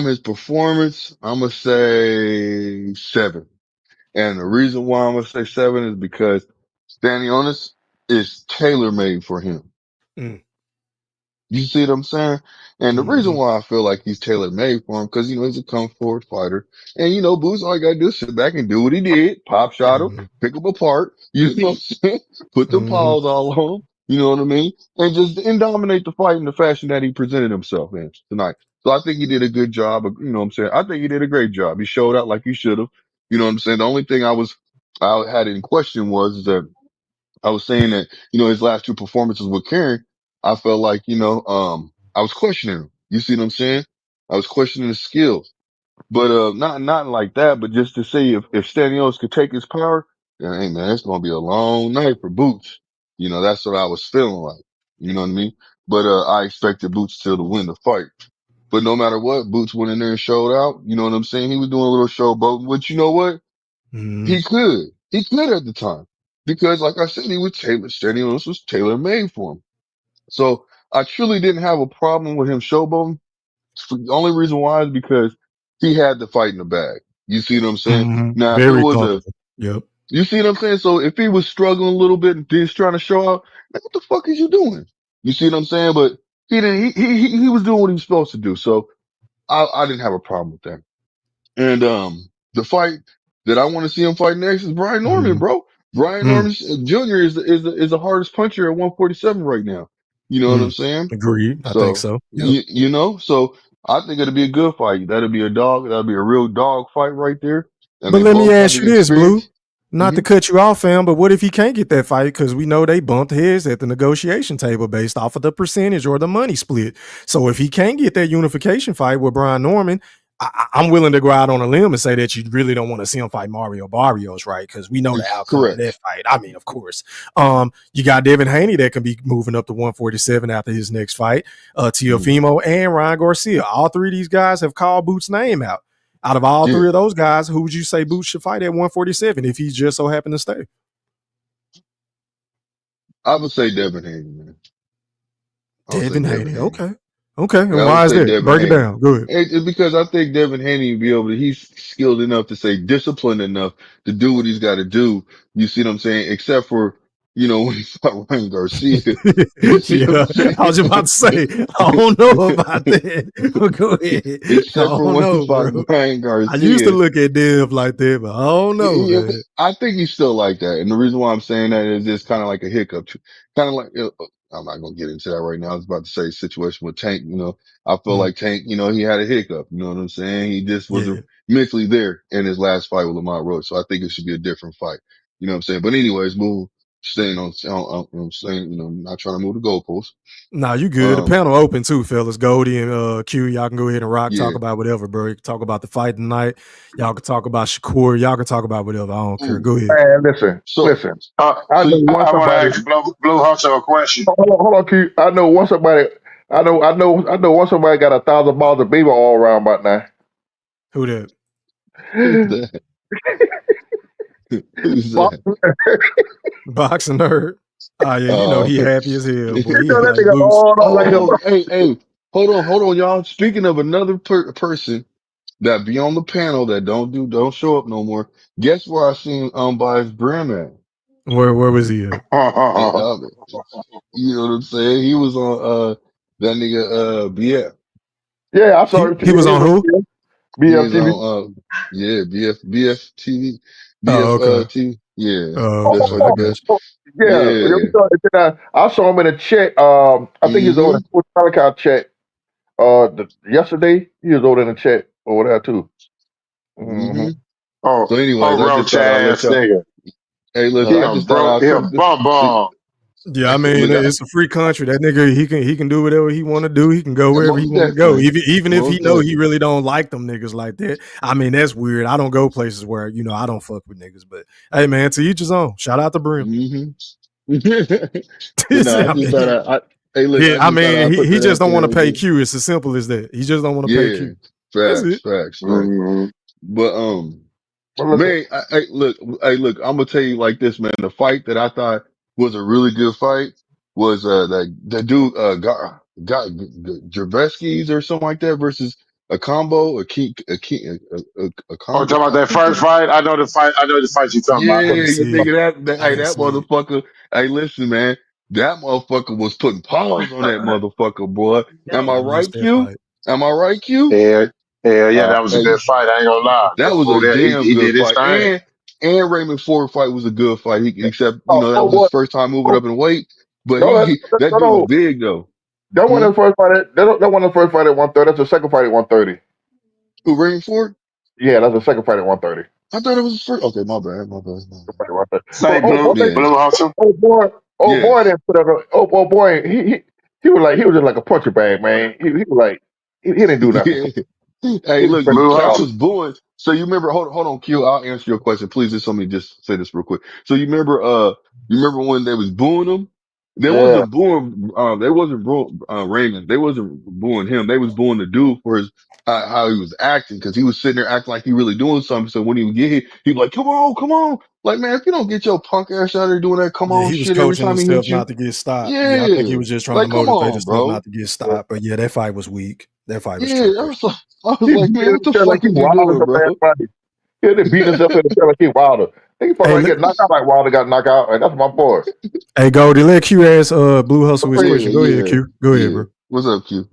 his performance, I'm gonna say 7. And the reason why I'm gonna say 7 is because Stanionis is tailor made for him. Mm. You see what I'm saying? And the reason Mm-hmm. why I feel like he's tailor made for him, because, he's a come forward fighter. And, Boots, all you gotta do is sit back and do what he did. Pop shot him, Mm-hmm. pick him apart. You know what I'm saying? Put the Mm-hmm. paws all on him. You know what I mean? And dominate the fight in the fashion that he presented himself in tonight. So I think he did a good job of, you know what I'm saying? I think he did a great job. He showed out like he should have. You know what I'm saying? The only thing I had in question was that I was saying that, his last 2 performances with Karen, I felt like, I was questioning him. You see what I'm saying? I was questioning his skills, but, not like that, but just to say if Stanios could take his power, then, hey man, it's going to be a long night for Boots. That's what I was feeling like. You know what I mean? But, I expected Boots still to win the fight. But no matter what, Boots went in there and showed out. You know what I'm saying? He was doing a little showboating, but you know what? Mm-hmm. He could. He could at the time. Because like I said, he was Stanionis was tailor made for him. So I truly didn't have a problem with him showboating. The only reason why is because he had the fight in the bag. You see what I'm saying? Mm-hmm. Now, if it Very was comfortable. Yep. you see what I'm saying? So if he was struggling a little bit and just trying to show out, man, what the fuck is you doing? You see what I'm saying? But he didn't, he was doing what he was supposed to do. So I didn't have a problem with that. And the fight that I want to see him fight next is Brian Norman, Mm-hmm. bro. Brian Norman Jr. is the hardest puncher at 147 right now. You know what I'm saying? Agreed. I think So so. Yep. so I think it'll be a good fight. That'll be a real dog fight right there. And But they let me both got ask you the this, Blue. experience. Not Hmm. to cut you off, fam, but what if he can't get that fight? Because we know they bumped heads at the negotiation table based off of the percentage or the money split. So if he can't get that unification fight with Brian Norman, I'm willing to go out on a limb and say that you really don't want to see him fight Mario Barrios, right? Because we know the It's outcome of that correct. fight. I mean, of course. You got Devin Haney that can be moving up to 147 after his next fight. Mm. Teofimo and Ryan Garcia. All 3 of these guys have called Boots' name out. Out of all Yeah. 3 of those guys, who would you say Boots should fight at 147 if he just so happened to stay? I would say Devin Haney, man. I would say Devin Devin Haney. Haney. Okay. Okay. Yeah, And I would why is say that? Devin Break it Haney. down. Good. It's because I think Devin Haney will be able to, he's skilled enough to say disciplined enough to do what he's got to do. You see what I'm saying? Except for, when he fought Ryan Garcia. You see what I'm Yeah. I was about to say, saying? I don't know about that. But go ahead. Except I for don't when he know, fought bro. Ryan I used to Garcia. look at Dev like that, but I don't know, Yeah, man. I think he's still like that. And the reason why I'm saying that is it's kind of like a hiccup. Kind of like, I'm not going to get into that right now. I was about to say situation with Tank, I feel Mm, like Tank, he had a hiccup. You know what I'm saying? He just yeah. wasn't mentally there in his last fight with Lamont Roach. So I think it should be a different fight. You know what I'm saying? But anyways, staying on saying, not trying to move the goalposts. Nah, you good. The Um, panel open too, fellas. Goldie and Q, y'all can go ahead and rock, talk yeah. about whatever, bro. You can talk about the fight tonight. Y'all can talk about Shakur. Y'all can talk about whatever. I don't care. Ooh. Go ahead. Man, listen, So, listen. Uh, I so know once I want to somebody. ask Blue Hunter a question. Hold on, Q. I know once somebody. I know once somebody got 1,000 balls of beaver all around about now. Who that? who's that? Who's that? Boxing nerd. Ah, yeah, you know Oh, he happy as hell, boy. You He know hit that like nigga boots. all on like a. hey. hold on, y'all. Speaking of another person that be on the panel that don't show up no more. Guess where I seen by his brim at? Where was he at? And, you know what I'm saying? He was on that nigga BF. Yeah, I saw him. He was He on was who? He's BFTV. on yeah, BF TV. Oh, okay. TV. Yeah. Oh, That's okay. what I I got guess. you. Yeah, Yeah. I saw him in a chat. I think he was over Mm-hmm. in the Telecom chat. Yesterday he was over in the chat over there too. Mm-hmm. oh, So anyways, I just roach thought I'd let ass y'all nigga. hey listen, He I a just thought broke, I'd he a cook bum see bum. Yeah, I mean, look it's a free country. That nigga, he can do whatever he want to do. He can go wherever he most want to go. definitely. Even if he Most know he definitely. really don't like them niggas like that. I mean, that's weird. I don't go places where I don't fuck with niggas. But hey, man, to each his own. Shout out to Brim. Mm-hmm. But no, I I just mean, thought hey look, I I just thought mean, I'd put he that just out don't want there to and pay just Q. It's as simple as that. He just don't want to pay yeah, Q. That's it. facts. Mm-hmm. But But listen, man, hey look, I'm gonna tell you like this, man. The fight that I thought was a really good fight was that dude got Javeskis or something like that versus a combo, a Oh, combo. talking about that first fight? I know the fight you talking Yeah, about. I ain't you see think it. of I hey, ain't that see it. motherfucker, hey, listen, man, that motherfucker was putting paws on that motherfucker, boy. Am I Yeah, I missed right, that Q? fight. Am I right, Q? Yeah, yeah, uh, that was a Hey, good fight. I ain't gonna lie. that That was fool a there, damn he good did his fight. thing. And Raymond Ford fight was a good fight. Except, that oh was boy, his first time moving oh, up in weight, but no, that dude was no, big though. that Hmm? wasn't the first fight. That wasn't the first fight at 130. That's the second fight at 130. Who, Raymond Ford? Yeah, that's the second fight at 130. I thought it was his first. Okay, my bad. Fight at 130. Say But blue, Yeah. blue hustle. oh Yes. boy, didn't put up. Oh boy, he was just like a puncher bag, man. He was like he didn't do nothing. Yeah. Hey, He was look, ready Blue to they count. hustle. was booing. So you remember? Hold on, Q. I'll answer your question, please. Just let me just say this real quick. So you remember when they was booing him? Yeah, They wasn't booing Raymond. They wasn't booing him. They was booing the dude for his how he was acting because he was sitting there acting like he really doing something. So when he would get hit, he'd be like, come on. Like, man, if you don't get your punk ass out of there doing that, come Yeah, on he was shit every coaching time he himself hit you. not to get stopped. Yeah, I think he Yeah. was just trying to Like, come motivate on, himself bro. not to get stopped. But yeah, that fight was weak. That fight was Yeah. trash. I was he like, beat man, what the himself like fuck he is you Wilder doing, so bro? last fight. He had to beat himself in the tail like he Wilder. He fucking Hey, like get knocked out like Wilder got knocked out, and that's my boy. hey, Goldie, let Q ask Blue Hustle his question. Go ahead, Yeah. Q. Go ahead, Yeah. bro. What's up, Q?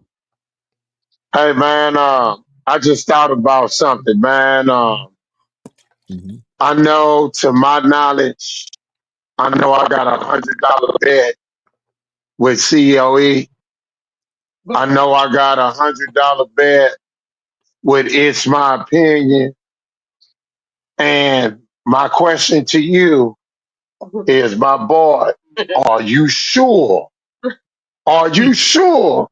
Hey man, I just thought about something, man. Hmm. I know to my knowledge, I know I got $100 bet with COE. I know I got $100 bet with It's My Opinion. And my question to you is, my boy, are you sure? Are you sure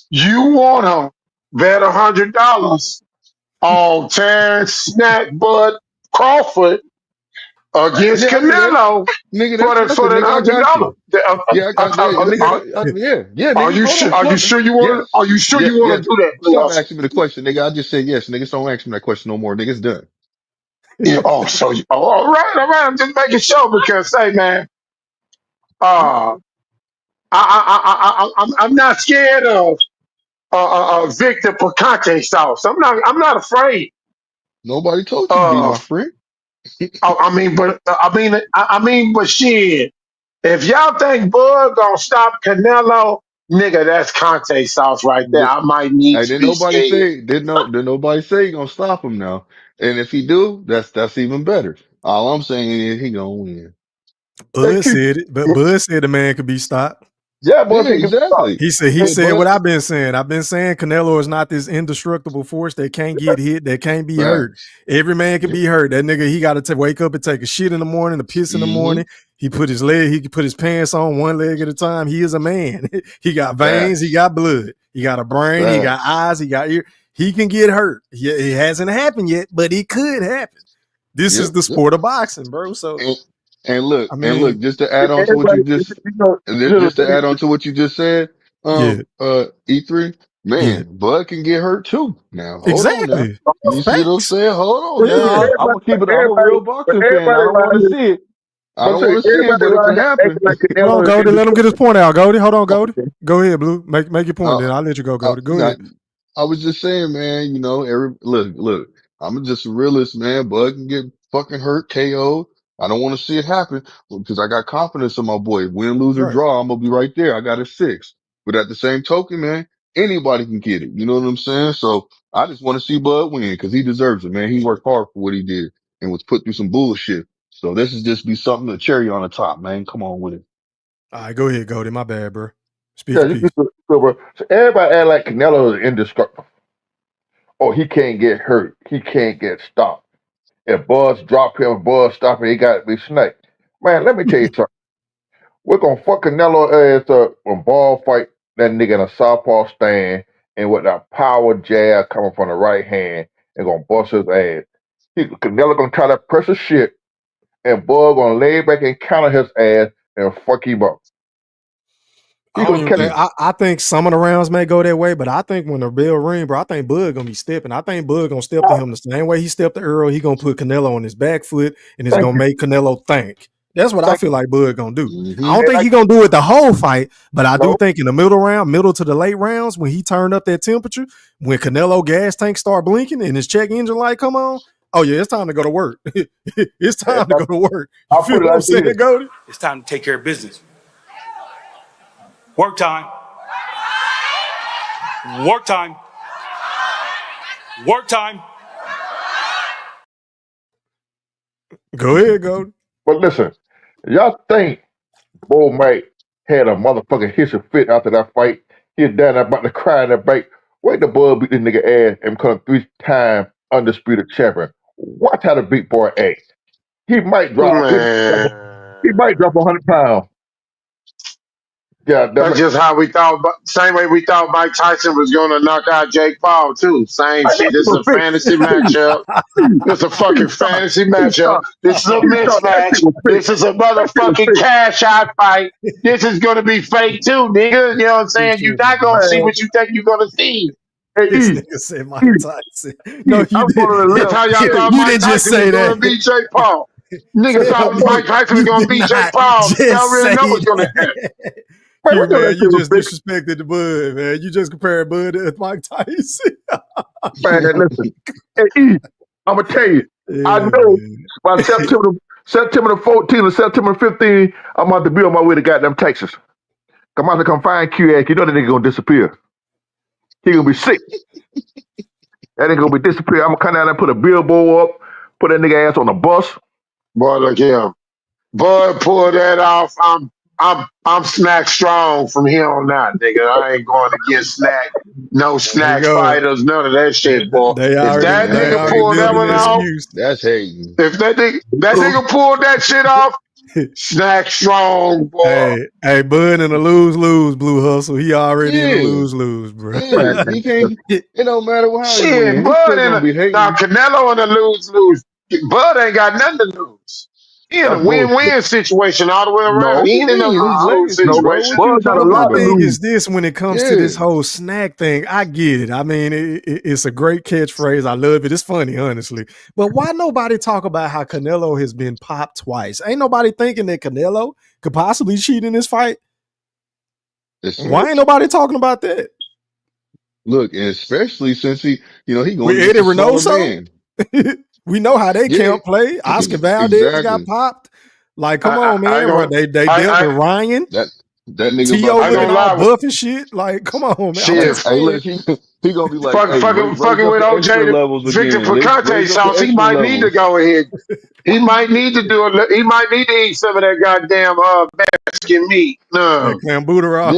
you want to bet $100 on Terrence Snack Bud Crawford against Yeah, I do that. Canelo Nigga, for that's that nothing. Nigga, I hundred got you. dollars? Yeah, nigga, yeah, Are nigga, you hold sure? on, Are you fuck. sure you want to? Yes. Are you sure Yeah, you want yes. to do that, Blue Stop House? asking me the question, nigga. I just said yes, nigga. So don't ask me that question no more, nigga. It's done. Yeah. Oh, so all right, all right. I'm just making sure because, say, man, uh, I'm not scared of Victor Picante sauce. I'm not afraid. Nobody told you to be my Of friend. I mean, but shit. If y'all think Bud gonna stop Canelo, nigga, that's Conte sauce right there. I might need Hey, to be scared. did nobody say he gonna stop him now. And if he do, that's even better. All I'm saying is he gonna win. Hey, Bud Q, said it, but Bud said the man could be stopped. yeah, boy, Yeah, so you can stop. exactly. He Hey, said but what I've been saying. I've been saying Canelo is not this indestructible force that can't get hit, that can't be hurt. facts. Every man can Yep. be hurt. That nigga, he got to wake up and take a shit in the morning, a piss in the Mm-hmm. morning. He can put his pants on one leg at a time. He is a man. He got veins, he Facts. got blood, he got a brain, he got Facts. eyes, he got ear. He can get hurt. It hasn't happened yet, but it could happen. This is Yep. the Yep. sport of boxing, bro. So And, I and look, mean, just to add on to what Everybody, just to add on to what you just said, yeah, E3, yeah. man, Bud can get hurt too. Now, hold on now. Exactly. You see what I'm Facts. saying? Hold on Yeah. now. I'm gonna keep it. I'm a real but boxing fan. I everybody don't around want to here, see it. I But don't say want to see it, everybody but it around can here acting happen. like Hold on, Canelo is Goldie. Let him get his indestructible. point out, Goldie. Hold on, Goldie. Go ahead, Blue. Make your point, Uh, then I'll let you go, Goldie. Go Not, ahead. I was just saying, man, you know, look, I'm just a realist, man. Bud can get fucking hurt, KO. I don't want to see it happen because I got confidence in my boy. Win, lose, or Right. draw, I'm going to be right there. I got a 6. But at the same token, man, anybody can get it. You know what I'm saying? So I just want to see Bud win because he deserves it, man. He worked hard for what he did and was put through some bullshit. So this is just be something, a cherry on the top, man. Come on with it. All right, go ahead, Goldie. My bad, bro. Speak Yeah, your piece. bro. So everybody act like Canelo is indestructible. Oh, he can't get hurt. He can't get stopped. If Buzz drop him, Buzz stop him, he got to be snaked. Man, let me tell you something. We're going to fuck Canelo ass up when Ball fight that nigga in a southpaw stand and with that power jab coming from the right hand and going to bust his ass. Canelo going to try that pressure shit and Bud going to lay back and counter his ass and fuck him up. I He don't going to even catch think. I think some of the rounds may go that way, but I think when the bell ring, bro, I think Bud gonna be stepping. I think Bud gonna step to him the same way he stepped to Earl. He gonna put Canelo on his back foot, and it's Thank gonna you. make Canelo think. That's what I Thank feel like Bud gonna do. Mm-hmm. I don't you. think he gonna do it the whole fight, but I do No, think in the middle to the late rounds when he turned up that temperature, when Canelo gas tank start blinking and his check engine light come on, oh yeah, it's time to go to work. It's time to go to work. You I'll feel put it what I'm like saying, this. Cody? It's time to take care of business. Work time. Work time. Work time. Go ahead, Cody. But listen, y'all think Bull Mike had a motherfucking hissy fit after that fight? He was down there about to cry in that bike. Wait the Bud beat this nigga ass and become 3-time undisputed champion. Watch how the big boy act. He might drop. He Man. might drop 100 pounds. Yeah, That's just how we thought. Same way we thought Mike Tyson was going to knock out Jake Paul too. Same shit. This is a fantasy matchup. It's a fucking fantasy matchup. This is a That mismatch. shit was fake. This is a That shit was motherfucking fake. cash out fight. This is gonna be fake too, nigga. You know what I'm He saying? You're said, not gonna see Man, what you think you're gonna see. hey, this E, nigga said E, Mike Tyson. E, No, you I'm did. going to the That's left. how y'all thought You Mike didn't just Tyson was say gonna that. beat Jake Paul. Nigga Hey, thought bro, Mike Tyson was You gonna did beat Jake not Paul. Y'all just really say know what's gonna happen. that. man, Q, we know that man, you shit was just fake. disrespected the Bud, man. You just compared Bud to Mike Tyson. Man, listen. Hey, E, I'm going to tell you, I Yeah, know man. by September the 14th or September 15th, I'm about to be on my way to goddamn Texas. I'm about to come find Q ass. You know that nigga going to disappear. He going to be sick. That nigga going to be disappear. I'm going to come down there and put a billboard up, put that nigga ass on a bus. Boy, look here. Bud pull that off. I'm snack strong from here on out, nigga. I ain't going against snack. No There you snack go. fighters, none of that shit, boy. They If that nigga already pull that building one the Man, off, excuse. that's hating. if that nigga pulled that shit off, snack strong, boy. Hey, Bud in a lose-lose Blue Hustle. He already in a Yeah, lose-lose, bro. yeah. He can't. It don't matter how he Shit, win. He Bud still in gonna a be now hating. Canelo in a lose. Bud ain't got nothing to lose. He in That's a bullshit. win-win situation all the way around. What No, He you ain't in no mean? His lose-lose legacy, no. bro. situation. What you Bud got a But talking my lot to about? thing lose. is this: when it comes to Yeah, this whole snack thing, I get it. I mean, it's a great catchphrase. I love it. It's funny, honestly. But why nobody talk about how Canelo has been popped twice? Ain't nobody thinking that Canelo could possibly cheat in this fight. it's Why ain't nobody talking about that? look, and especially since he going With against Eddie a smaller Reynoso, man. we know how they Yeah, can't play. Oscar Valdez got exactly. popped. Like, come I, on, I, I ain't man. gonna They dealt I with Ryan. That nigga about T.O. to I ain't looking gonna say, all lie with buff and shit. Like, come on, man. I'm hey, shit. just hey, saying. look, he gonna be like, hey, raise Fucking up with the extra OJ, levels Victor again. Picante Raise up the sauce. He extra might need to levels. go ahead. He might need to he might need to eat some of that goddamn Mexican meat. That No. Clambuterol.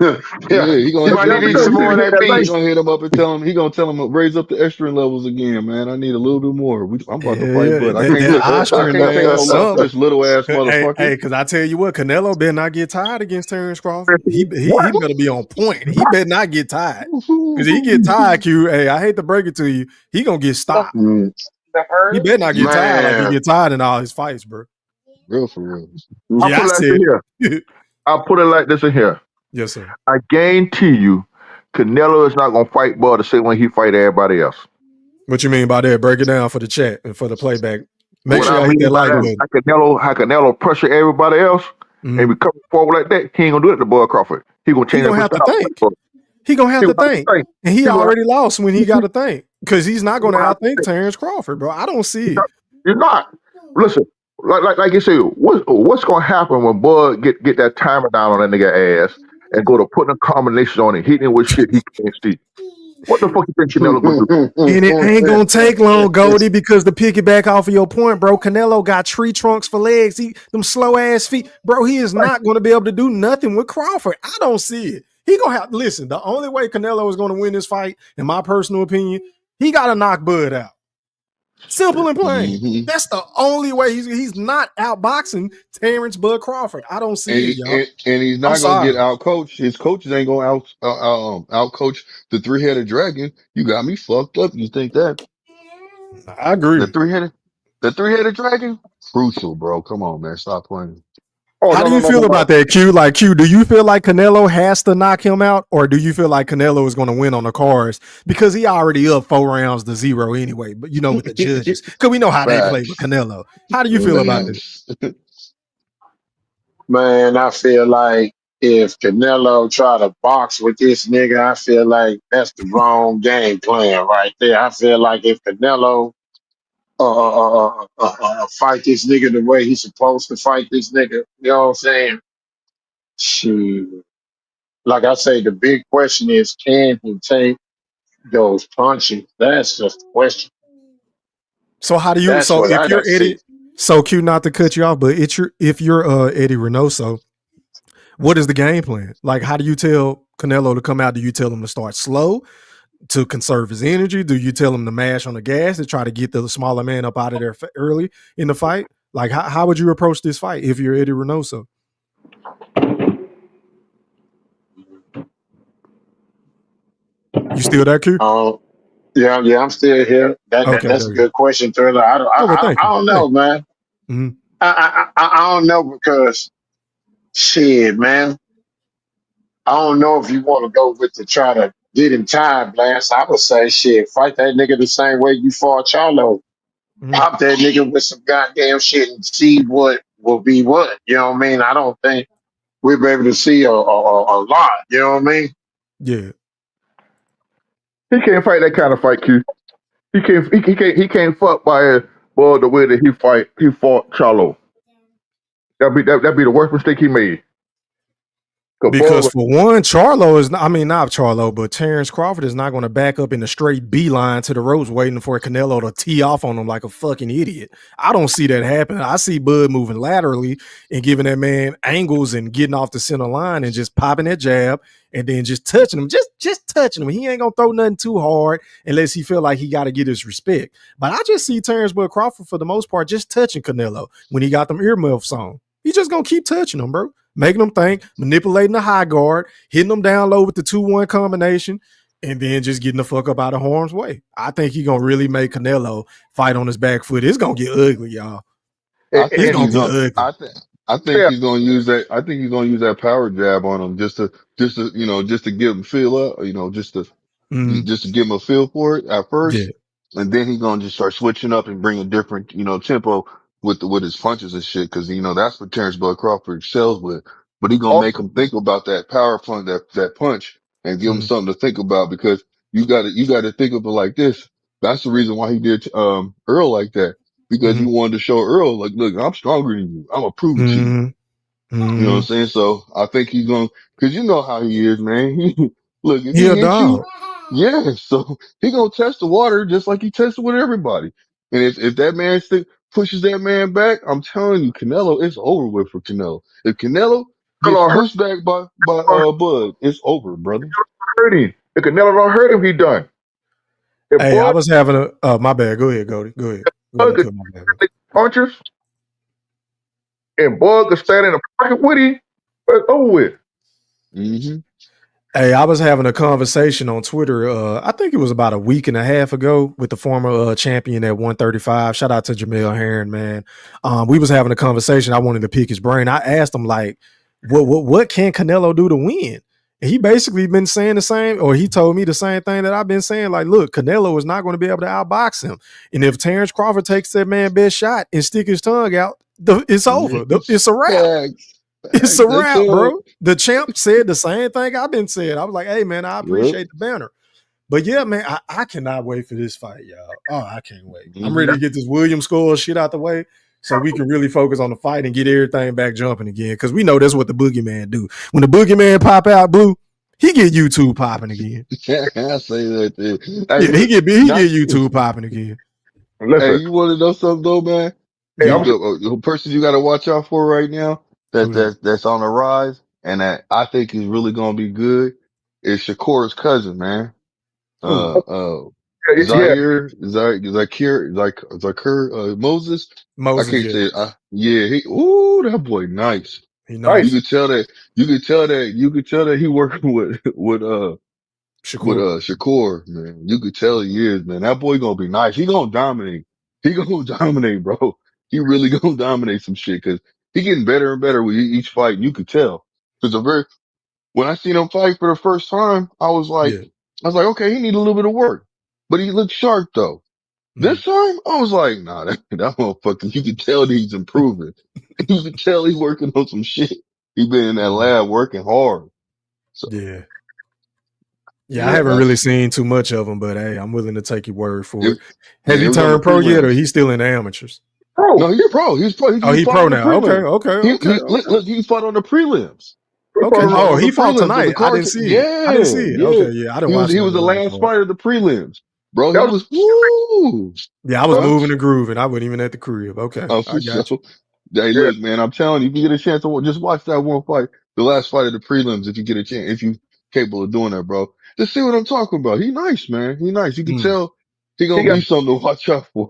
Yeah, Yeah. yeah. He He gonna might need to eat some more of that he meat. gonna hit him up and tell him raise up the extra levels again, man. I need a little bit more. I'm about to Yeah, fight yeah. Bud. That I Austrian can't take no less from something. this little ass Hey, motherfucker. because I tell you what, Canelo better not get tired against Terrence Crawford. He What? better be on point. He better not get tired. Because he get tired, Q. Hey, I hate to break it to you. He gonna get stopped. Mm, He better not get tired like he Man. get tired in all his fights, bro. Real for real. I'll Yeah, put I it like this said here. it. I'll put it like this in here. Yes, sir. I guarantee you, Canelo is not gonna fight Bud the same way he fight everybody else. What you mean by that? Break it down for the chat and for the playback Make What sure I I hit mean that by like that, button. how Canelo pressure everybody else and be coming forward like that, he ain't gonna do it to Bud Crawford. He gonna He change gonna that have to style. think. He gonna have He to gonna have think. to think. And he He gonna have already lost when he got to think. Because he's not he gonna gonna have to outthink think. Terrence Crawford, bro. I don't see it. You're not. Listen, like you said, what's gonna happen when Bud get that timer down on that nigga ass and go to putting a combination on it, hitting him with shit he can't see? What the fuck you think Canelo gonna do? And it ain't gonna take long, Goldie, because to piggyback off of your point, bro, Canelo got tree trunks for legs. Them slow ass feet, bro. He is not gonna be able to do nothing with Crawford. I don't see it. He gonna have listen. The only way Canelo is gonna win this fight, in my personal opinion, he gotta knock Bud out. Simple and plain. Mm-hmm. That's the only way he's not outboxing Terrence Bud Crawford. I don't see it, y'all. And he's I'm not gonna get sorry. out coached. His coaches ain't gonna out coach the 3-headed dragon. You got me fucked up. You think that I agree. the 3-headed dragon? Crucial, bro. Come on, man. Stop playing. Oh How no do no you no feel no no. about that, Q? Like Q, do you feel like Canelo has to knock him out, or do you feel like Canelo is going to win on the cards because he already up 4-0 anyway? But you know, with the judges, because we know how they play with Facts. Canelo. How do you feel about this? Facts. Man, I feel like if Canelo try to box with this nigga, I feel like that's the wrong game plan right there. I feel like if Canelo fight this nigga the way he's supposed to fight this nigga, you know what I'm saying? Shoot. Like I say, the big question is, can he take those punches? That's just the question. So how do you? That's So what if I you're got to see. Eddie, so Q, not to cut you off, but if you're Eddie Reynoso, what is the game plan? Like, how do you tell Canelo to come out? Do you tell him to start slow to conserve his energy? Do you tell him to mash on the gas to try to get the smaller man up out of there early in the fight? Like, how would you approach this fight if you're Eddie Reynoso? You still there, Q? Yeah, I'm still here. Okay, That's there a you go. good question, Thriller. Okay, thank I you. don't Thank know, man. you. Mm-hmm. I don't know because shit, man. I don't know if you want to go with to try to get him time blast. I would say shit, fight that nigga the same way you fought Charlo. Mm-hmm. Pop that nigga with some goddamn shit and see what will be what. You know what I mean? I don't think we'll be able to see a lot. You know what I mean? Yeah. He can't fight that kind of fight, Q. He can't fuck by Bud the way that he fought Charlo. That'd be the worst mistake he made. Cause Because Bud for one, Charlo is not, I mean, not Charlo, but Terrence Crawford is not going to back up in the straight beeline to the ropes waiting for Canelo to tee off on him like a fucking idiot. I don't see that happening. I see Bud moving laterally and giving that man angles and getting off the center line and just popping that jab and then just touching him, just touching him. He ain't going to throw nothing too hard unless he feel like he got to get his respect. But I just see Terrence Bud Crawford for the most part just touching Canelo when he got them earmuffs on. He just going to keep touching him, bro. Making them think, manipulating the high guard, hitting them down low with the 2-1 combination, and then just getting the fuck up out of harm's way. I think he's going to really make Canelo fight on his back foot. It's going to get ugly, y'all. I It's think going he's to get gonna. ugly. I think yeah. he's gonna use that. I think he's gonna use that power jab on him just to give him feel up. Mm, Just to give him a feel for it at yeah. first, and then he's gonna just start switching up and bring a different tempo with his punches and shit. Because that's what Terrence Bud Crawford excels with. But he gonna make Also, him think about that power punch, that punch, and give him Mm, something to think about. Because you gotta think of it like this. That's the reason why he did Earl like that, because he mm, wanted to show Earl, like, look, I'm stronger than you. I'm gonna prove it to you. mm, You know what I'm mm. saying? So I think he's going, cause you know how he is, man. Look, if He he a hits you, dog. yeah, so he gonna test the water just like he tested with everybody. And if that man pushes that man back, I'm telling you, Canelo, it's over with for Canelo. If Canelo gets Canelo pushed back by Bud, it's over, brother. hurt him. If Canelo don't hurt him, he done. If Hey, I Bud was having a, my bad. Go ahead, Cody. Go ahead. Go ahead and could cut my bad. punches and Bud could stand in the pocket with him, it's over with. Hmm. Hey, I was having a conversation on Twitter. I think it was about a week and a half ago with the former champion at 135. Shout out to Jamel Herring, man. We was having a conversation. I wanted to pick his brain. I asked him like, what can Canelo do to win? he basically been saying the same, or he told me the same thing that I've been saying. Like, look, Canelo is not going to be able to outbox him. And if Terrence Crawford takes that man best shot and stick his tongue out, it's over. It's a wrap. Facts. It's a They wrap, tell bro. it. The champ said the same thing I've been saying. I was like, hey, man, I Yep. appreciate the banner. But yeah, man, I cannot wait for this fight, y'all. Oh, I can't wait. I'm Mm-hmm. ready to get this Williams score shit out the way so we can really focus on the fight and get everything back jumping again. Because we know that's what the boogeyman do. When the boogeyman pop out, Blue, he get YouTube popping again. I say that there. Hey, Yeah, look, he get YouTube popping again. hey, Listen, you want to know something though, man? hey, You I'm the person you got to watch out for right now Who that? that's on the rise and that I think is really going to be good is Shakur's cousin, man. Who? yeah. Zakir Moses. I Moses, can't yeah. say it. Yeah, that boy nice. He You nice. could tell that. You could tell that he working with Shakur. Shakur, man. You could tell he is, man. That boy gonna be nice. He gonna dominate. He gonna dominate, bro. He really gonna dominate some shit because he getting better and better with each fight. And you could tell because when I seen him fight for the first time, Yeah. I was like, okay, he need a little bit of work, but he looked sharp though. Mm. This time, I was like, nah, that motherfucker. You can tell that he's improving. You can tell he's working on some shit. He been in that lab working hard. So Yeah. Yeah, I yeah, haven't man. really seen too much of him, but hey, I'm willing to take your word for it. Has It he was on the turned pro yet, or prelims. he's still in the amateurs? No, he's pro. He's pro. Oh, He he fought pro on the now. Okay, prelims. okay, okay, okay. Look, he fought on the prelims. Okay. He fought Oh, on the he fought prelims of the tonight. I card. didn't see it. I didn't Yeah, see it. yeah. Okay, yeah. I didn't He watch was none of the the last last part. fight of the prelims, bro. That He was was woo. Yeah, I was Huh? moving and grooving. I wasn't even at the crib. Okay, Oh, I for sure. got you. Hey, yeah. look, man, I'm telling you, if you get a chance to just watch that one fight, the last fight of the prelims, if you get a chance, if you capable of doing that, bro, just see what I'm talking about. He nice, man. He nice. You can Mm, tell he He gonna got be something to watch out for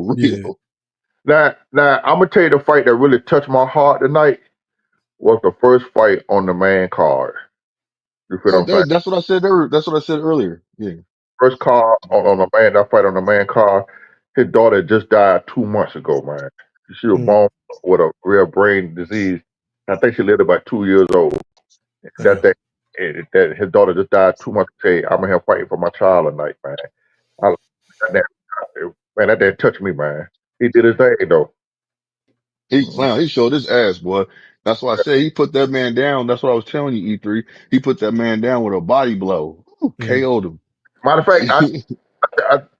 yeah. real. now. I'm gonna tell you the fight that really touched my heart tonight was the first fight on the main card. You feel what I'm saying? That's what I said. That's what I said earlier. Yeah. First car on the man. That fight on the man car. His daughter just died 2 months ago, man. She was Mm, born with a rare brain disease. I think she lived about 2 years old. That damn. day, that his daughter just died 2 months ago. I'm in here fighting for my child tonight, man. I, that, man, that dad touched me, man. He did his thing though. He clown. He showed his ass, boy. That's why I say he put that man down. That's what I was telling you, E3. He put that man down with a body blow. Ooh, Mm, KO'd him. Matter of fact,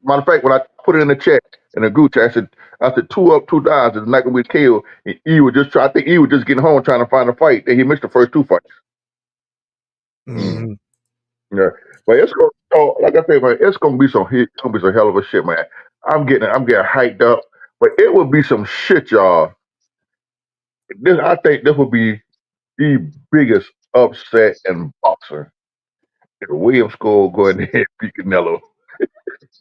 matter of fact, when I put it in the chat in the group chat, I said 2 up, 2 downs is not gonna be killed. And he was just I think he was just getting home trying to find a fight. That he missed the first 2 fights. Mm. mm, Yeah, but it's gonna like I said, man, it's gonna be it's gonna be some hell of a shit, man. I'm getting hyped up, but it will be some shit, y'all. I think this will be the biggest upset in boxing. If Williams Skull go in there and beat Canelo.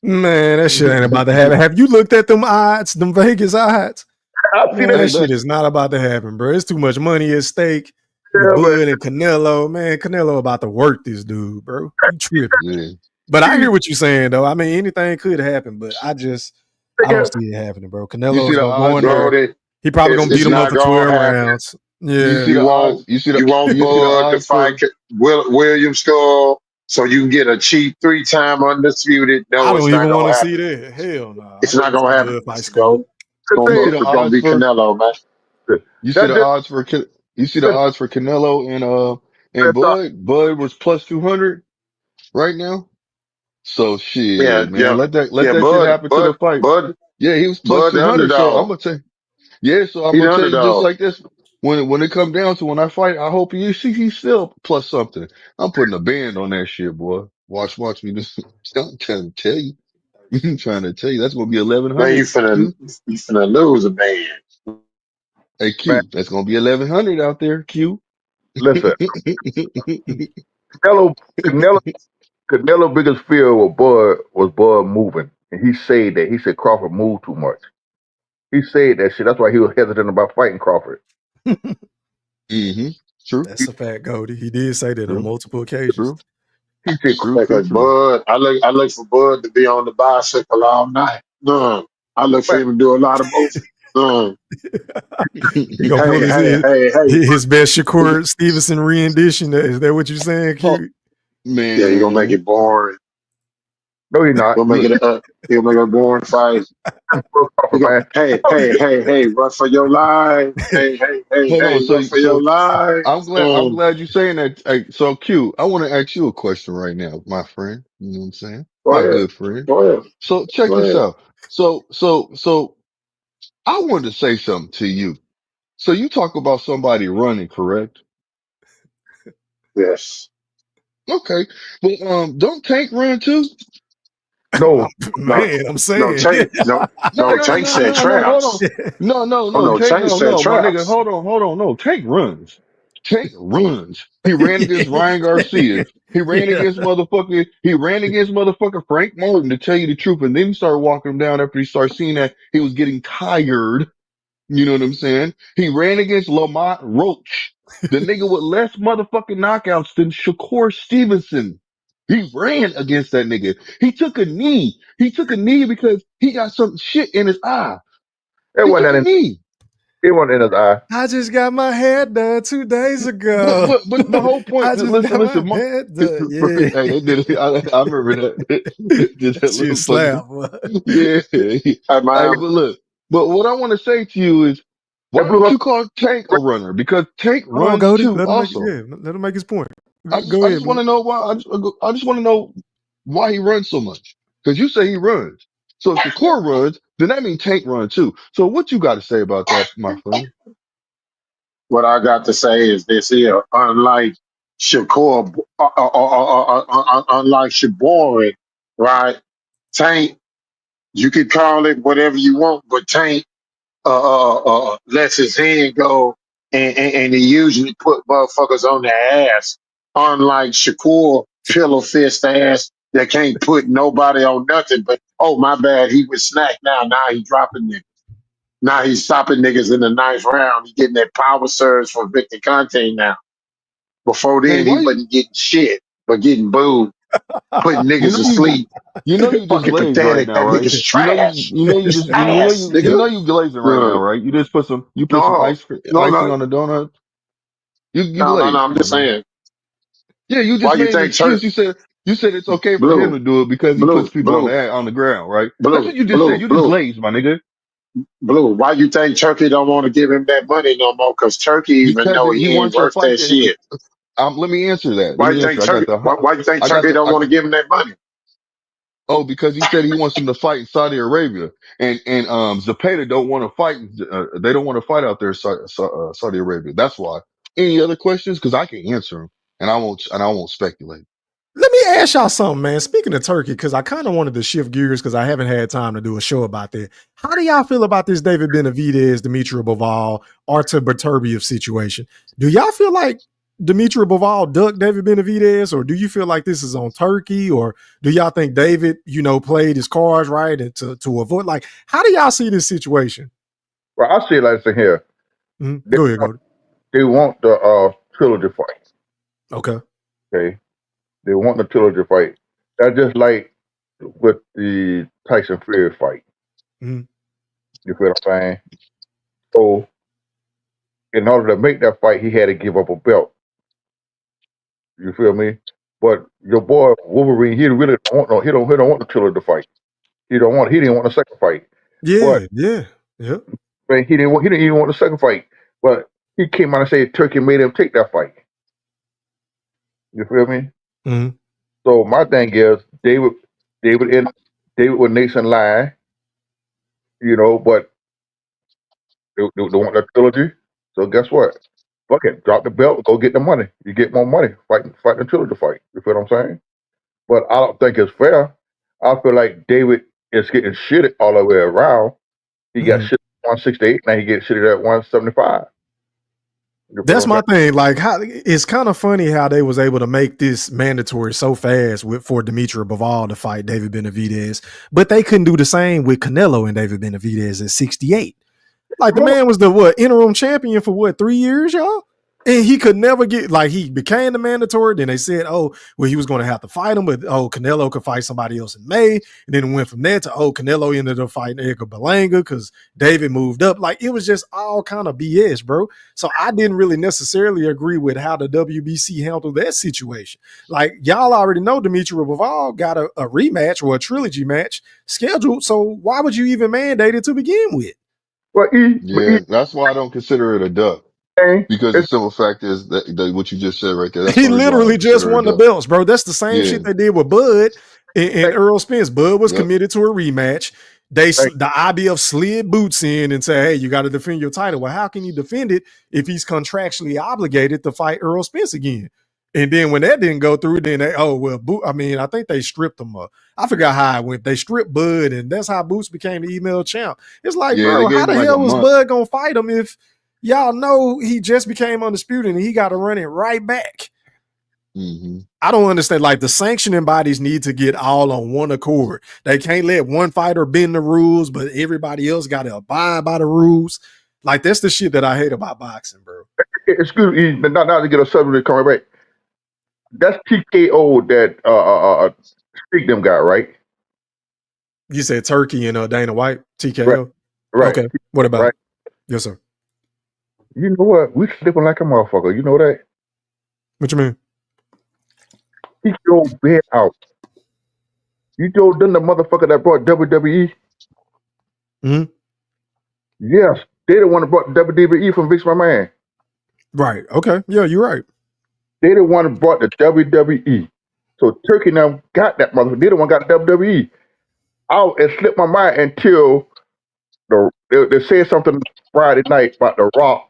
Man, that shit ain't about to happen. Have you looked at them odds, them Vegas odds? I see Man, that that Hey, shit that's is not about to happen, bro. It's too much money at stake with yeah, Bud and Canelo. Man, Canelo about to work this dude, bro. He tripping. yeah. But I man. hear what you're saying, though. I mean, anything could happen, but I don't see it happening, bro. You Canelo see is the gonna go odds in Bro, there. for He probably gonna beat it's him up not for gonna 12 happen. rounds. you Yeah. see the odds You want you see the Bud to odds fight for William Skull so you can get a cheap 3-time undisputed. I No, it's don't not even want gonna to see happen. that. Hell no. I It's rather not see gonna happen. Bud fight It's Skull. The you see thing, the gonna odds be for Canelo, man. you see that the just odds for you see the odds for Canelo and that's Bud was plus 200 right now. So Yeah, shit, man, yeah, let yeah. that shit happen to the fight. Yeah, he was plus The 200. So I'm underdog. gonna tell yeah, so I'm He gonna the tell you just underdog. like this. When it come down to when I fight, I hope you see he's still plus something. I'm putting a band on that shit, boy. Watch me. I'm trying to tell you. I'm trying to tell you that's gonna be Man, 1100. Q. you finna lose a man. Hey man. Q, that's gonna be 1100 out there. Q. Listen, Hmm. Canelo, Canelo, Canelo biggest fear was Bud moving, and he said that. He said Crawford moved too much. He said that shit. That's why he was hesitant about fighting Crawford. hmm True. That's a fact, Goldie. He did say that on True. multiple occasions. True. He said Because True. Bud, I look for Bud to be on the bicycle all night. No, I look for man, him to do a lot of moving. Mm. He gonna pull Hey, hey, his hey, hey. his best Shakur Stevenson rendition. Is that what you're saying, Oh, Q? Yeah, you're gonna make man, it boring. No, you're not. Gonna make Look, it you'll make it a boring fight. You Crawford, go, man. hey, Oh, hey, hey, hey, run for your life. Hey, hey, hey, hold on. hey, run for your life. I'm glad you're saying that. Hey, so Q, I want to ask you a question right now, my friend. You know what I'm saying? Go My ahead. good friend. Go ahead. So check Go this ahead. out. So I wanted to say something to you. So you talk about somebody running, correct? Yes. Okay. Well, don't Tank run too? no. No, Man, I'm no, saying. Tank, no, No, no, no, Tank no, said no, no. Hold on. traps. Oh No, no, Tank, Tank said my nigga. traps. Hold on. No, Tank runs. Tank runs. He ran against Ryan Garcia. He ran Yeah. against motherfucker Frank Martin, to tell you the truth. And then he started walking him down after he started seeing that he was getting tired. You know what I'm saying? He ran against Lamont Roach, the nigga with less motherfucking knockouts than Shakur Stevenson. He ran against that nigga. He took a knee. He took a knee because he got some shit in his eye. It He wasn't took a in, knee. it wasn't in his eye. I just got my hair done 2 days But ago. but but the whole point. I just got my Listen. hair Hey, done. Yeah. they did it. I remember that. They did that That shit little fucking. slap, boy. Yeah. Hey, Hey man, but look. But what I want to say to you is, It why blew don't up. you call Tank a runner? Because Tank Hold on, runs Goldie. too. Let him make it. Also, Yeah, let him make his point. I just Go I ahead, just want man. to know why. I just want to know why he runs so much. Because you say he runs. So if Shakur runs, then that means Tank runs too. So what you got to say about that, my friend? what I got to say is this here. Unlike Shakur, unlike Shaborin, right? Tank, you could call it whatever you want, but Tank lets his hand go, and he usually put motherfuckers on their ass. Unlike Shakur, pillow fist ass that can't put nobody on nothing. But oh my bad, he was snack now. Now he dropping niggas. Now he's stopping niggas in the ninth round. He getting that power surge for Victor Conte now. Before Hey, then, he why? wasn't getting shit, but getting booed, putting You niggas know to you sleep. you know you just Fucking glazed right pathetic. now, That right? nigga's trash. He's ass, You nigga. know you glazing right now, Uh, right? You put some no, no, icing no, on the donut. You no, no, no. glazed, I'm my just nigga. saying. Yeah, you Why just you made an think excuse. Turk You said it's okay for him blue, to do it because he puts blue, people blue, on the ground, right? That's blue, what you just said. blue, You just blue, glazed, my nigga, blue? Why you think Turkey don't want to give him that money no more? Because Turkey even because know he he ain't wants to worth fight. that shit. Let me answer that. Let Why you me think answer. Turkey? Why you think I got Turkey the don't want to give him that money? Oh, because he said he wants him to fight in Saudi Arabia, and Zepeda don't want to fight. They don't want to fight out there, in Saudi Arabia. That's why. Any other questions? Because I can answer them, and I won't speculate. Let me ask y'all something, man. Speaking of Turkey, because I kind of wanted to shift gears because I haven't had time to do a show about that. How do y'all feel about this David Benavidez, Dimitri Bivol, Artur Beterbiev situation? Do y'all feel like Dimitri Bivol ducked David Benavidez, or do you feel like this is on Turkey, or do y'all think David, played his cards right and to avoid? Like, how do y'all see this situation? Well, I see it like this here. They, Go ahead, go. they want the trilogy fight. Okay. Okay. They want the trilogy fight. That's just like with the Tyson Fury fight. Mhm. You feel what I'm saying? So in order to make that fight, he had to give up a belt. You feel me? But your boy Wolverine, he really don't want no. He don't want the trilogy fight. He didn't want the second fight. But Yeah. man, he didn't even want the second fight. But he came out and said Turkey made him take that fight. You feel me? Mhm. So my thing is David and David with Nation lying, but they want that trilogy. So guess what? Fuck it, drop the belt, go get the money. You get more money fighting the trilogy fight. You feel what I'm saying? But I don't think it's fair. I feel like David is getting shitted all the way around. He got Mhm. shit at 168, now he gets shitted at 175. You feel what That's I'm my saying? thing. Like, how it's kind of funny how they was able to make this mandatory so fast for Dimitri Bivol to fight David Benavidez, but they couldn't do the same with Canelo and David Benavidez at 68. Like, the Well, man was the interim champion for 3 years, y'all? And he could never get, like, he became the mandatory. Then they said, oh, well, he was going to have to fight him, but Canelo could fight somebody else in May. And then it went from there to, Canelo ended up fighting Edgar Berlanga because David moved up. Like, it was just all kind of BS, bro. So I didn't really necessarily agree with how the WBC handled that situation. Like, y'all already know Dimitri Bivol got a rematch or a trilogy match scheduled. So why would you even mandate it to begin with? Well, Yeah, that's why I don't consider it a duck. Because the it's, simple fact is that what you just said right there, that's the He only reason why I don't literally just consider it a won the duck. belts, bro. That's the same Yeah. shit they did with Bud and Earl Spence. Bud was Yep. committed to a rematch. The IBF slid boots in and said, hey, you got to defend your title. Well, how can you defend it if he's contractually obligated to fight Earl Spence again? And then when that didn't go through, then I think they stripped him up. I forgot how it went. They stripped Bud, and that's how Boots became the email champ. It's like, Yeah, they bro, gave how him the like a hell was month. Bud gonna fight him if y'all know he just became undisputed and he got to run it right back? Mm-hmm. I don't understand. Like, the sanctioning bodies need to get all on one accord. They can't let one fighter bend the rules, but everybody else got to abide by the rules. Like, that's the shit that I hate about boxing, bro. excuse me, but not to get a subject coming back. That's TKO that Speak them got, right? You said Turkey and Dana White, Right, TKO. right, Okay, what about right. it? Yes, sir. You know what? We slipping like a motherfucker. You know that? What you mean? He your bed out. You told them the motherfucker that brought WWE? Mm-hmm. Yes, they the one that brought WWE from Vince McMahon. Right. Okay. Yeah, you're right. They the one that brought the WWE. So Turkey now got that motherfucker. They the one got WWE. It slipped my mind until they said something Friday night about the Rock.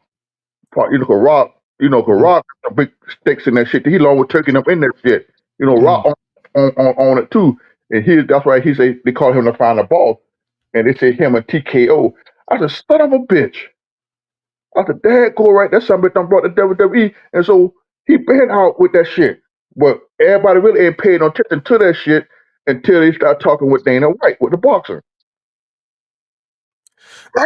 Rock, the big sticks in that shit. He along with Turkey and them in that shit. Rock on it too. And that's why they call him the final boss. And they say him and TKO. I said, son of a bitch. I said, Dad, go right. That's something that brought the WWE. And so he been out with that shit. But everybody really ain't paying no attention to that shit until they start talking with Dana White, with the boxer.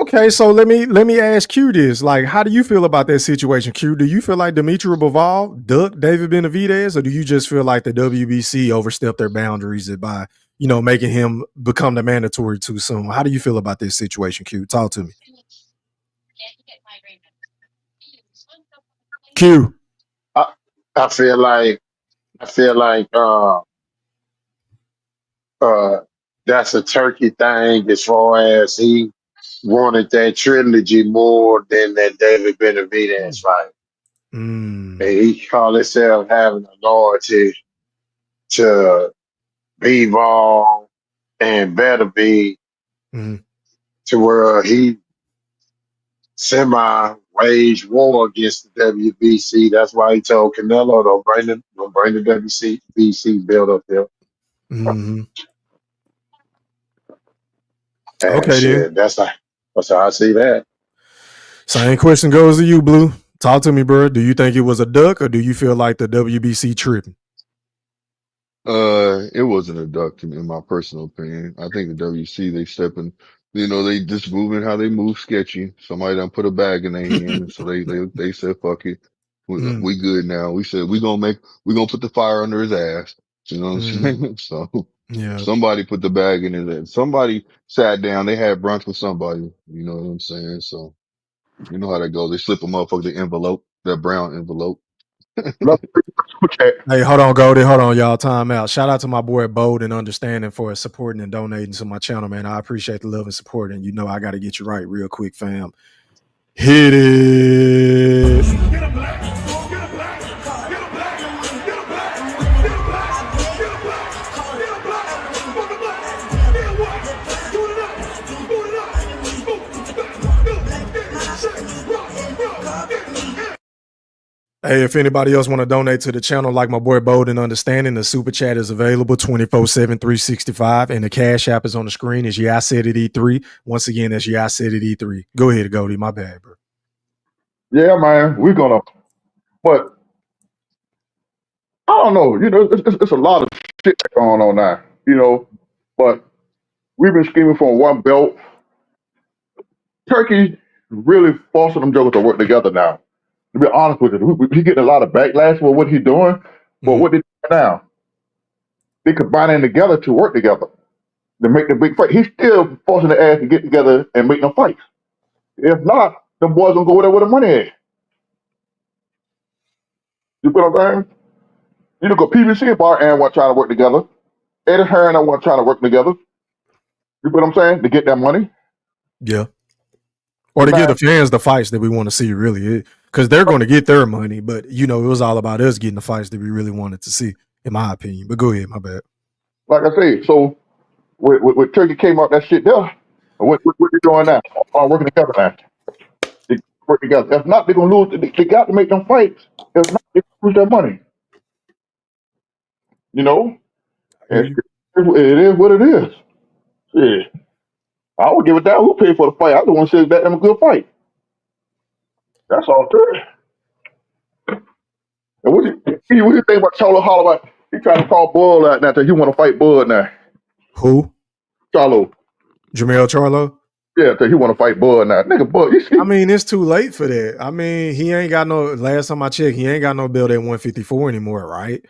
Okay, so let me ask Q this. Like, how do you feel about that situation, Q? Do you feel like Dimitri Bivol ducked David Benavidez, or do you just feel like the WBC overstepped their boundaries by, making him become the mandatory too soon? How do you feel about this situation, Q? Talk to me. Q. I feel like that's a Turkey thing as far as he wanted that trilogy more than that David Benavidez fight. And he called himself having a loyalty to Bivol and better be to where he semi waged war against the WBC. That's why he told Canelo, don't bring the WBC build up there. Mm-hmm. And Okay, then. shit, that's how I see that. Same question goes to you, Blue. Talk to me, bro. Do you think it was a duck, or do you feel like the WBC tripping? It wasn't a duck in my personal opinion. I think the WC they stepping, they just moving how they move sketchy. Somebody done put a bag in their hand, and so they said fuck it, we good now. We said we gonna put the fire under his ass. You know what I'm saying? So Yeah. somebody put the bag in his ass. Somebody sat down. They had brunch with somebody. You know what I'm saying? So you know how that goes. They slip a motherfucker the envelope, that brown envelope. Hey, hold on, Goldie. Hold on, y'all. Time out. Shout out to my boy Bold and Understanding for supporting and donating to my channel, man. I appreciate the love and support. And I got to get you right real quick, fam. Hit it. Get a black, get a black, get a black, get a black, get a black, get a black, get a black, fuck a black, get a white, boot it up, Hey, if anybody else want to donate to the channel, like my boy Bold and Understanding, the super chat is available 24/7, 365, and the cash app is on the screen. Is I said it E3. Once again, that's I said it E3. Go ahead, Goldie. My bad, bro. Yeah, man, we're gonna. But I don't know. It's a lot of shit going on now. But we've been scheming for one belt. Turkey really forcing them jokers to work together now. To be honest with you, he getting a lot of backlash for what he's doing. But Mm. what they do now, they combining together to work together to make the big fight. He's still forcing the ass to get together and make them fights. If not, the boys gonna go there where the money is. You feel what I'm saying? You look at PBC and Bar and want trying to work together. Eddie Hearn and want trying to work together. You feel what I'm saying? To get that money. Yeah. Or to Now, give the fans the fights that we want to see, really. Because they're going to get their money. But, it was all about us getting the fights that we really wanted to see, in my opinion. But go ahead, my bad. like I say, so with Turkey came out that shit there, what they doing now? Working together now. They work together. If not, they're gonna lose. They got to make them fights. If not, they lose their money. You know, I hear it, you. it is what it is. Yeah, I would give it that. Who paid for the fight? I just want to see that them a good fight. That's all it is. And what you think about Charlo Holloway? He trying to call Bull out now. He want to fight Bull now. Who? Charlo. Jamel Charlo? Yeah, he want to fight Bull now. Nigga, Bull. I mean, it's too late for that. I mean, he ain't got no, last time I checked, he ain't got no belt at 154 anymore, right?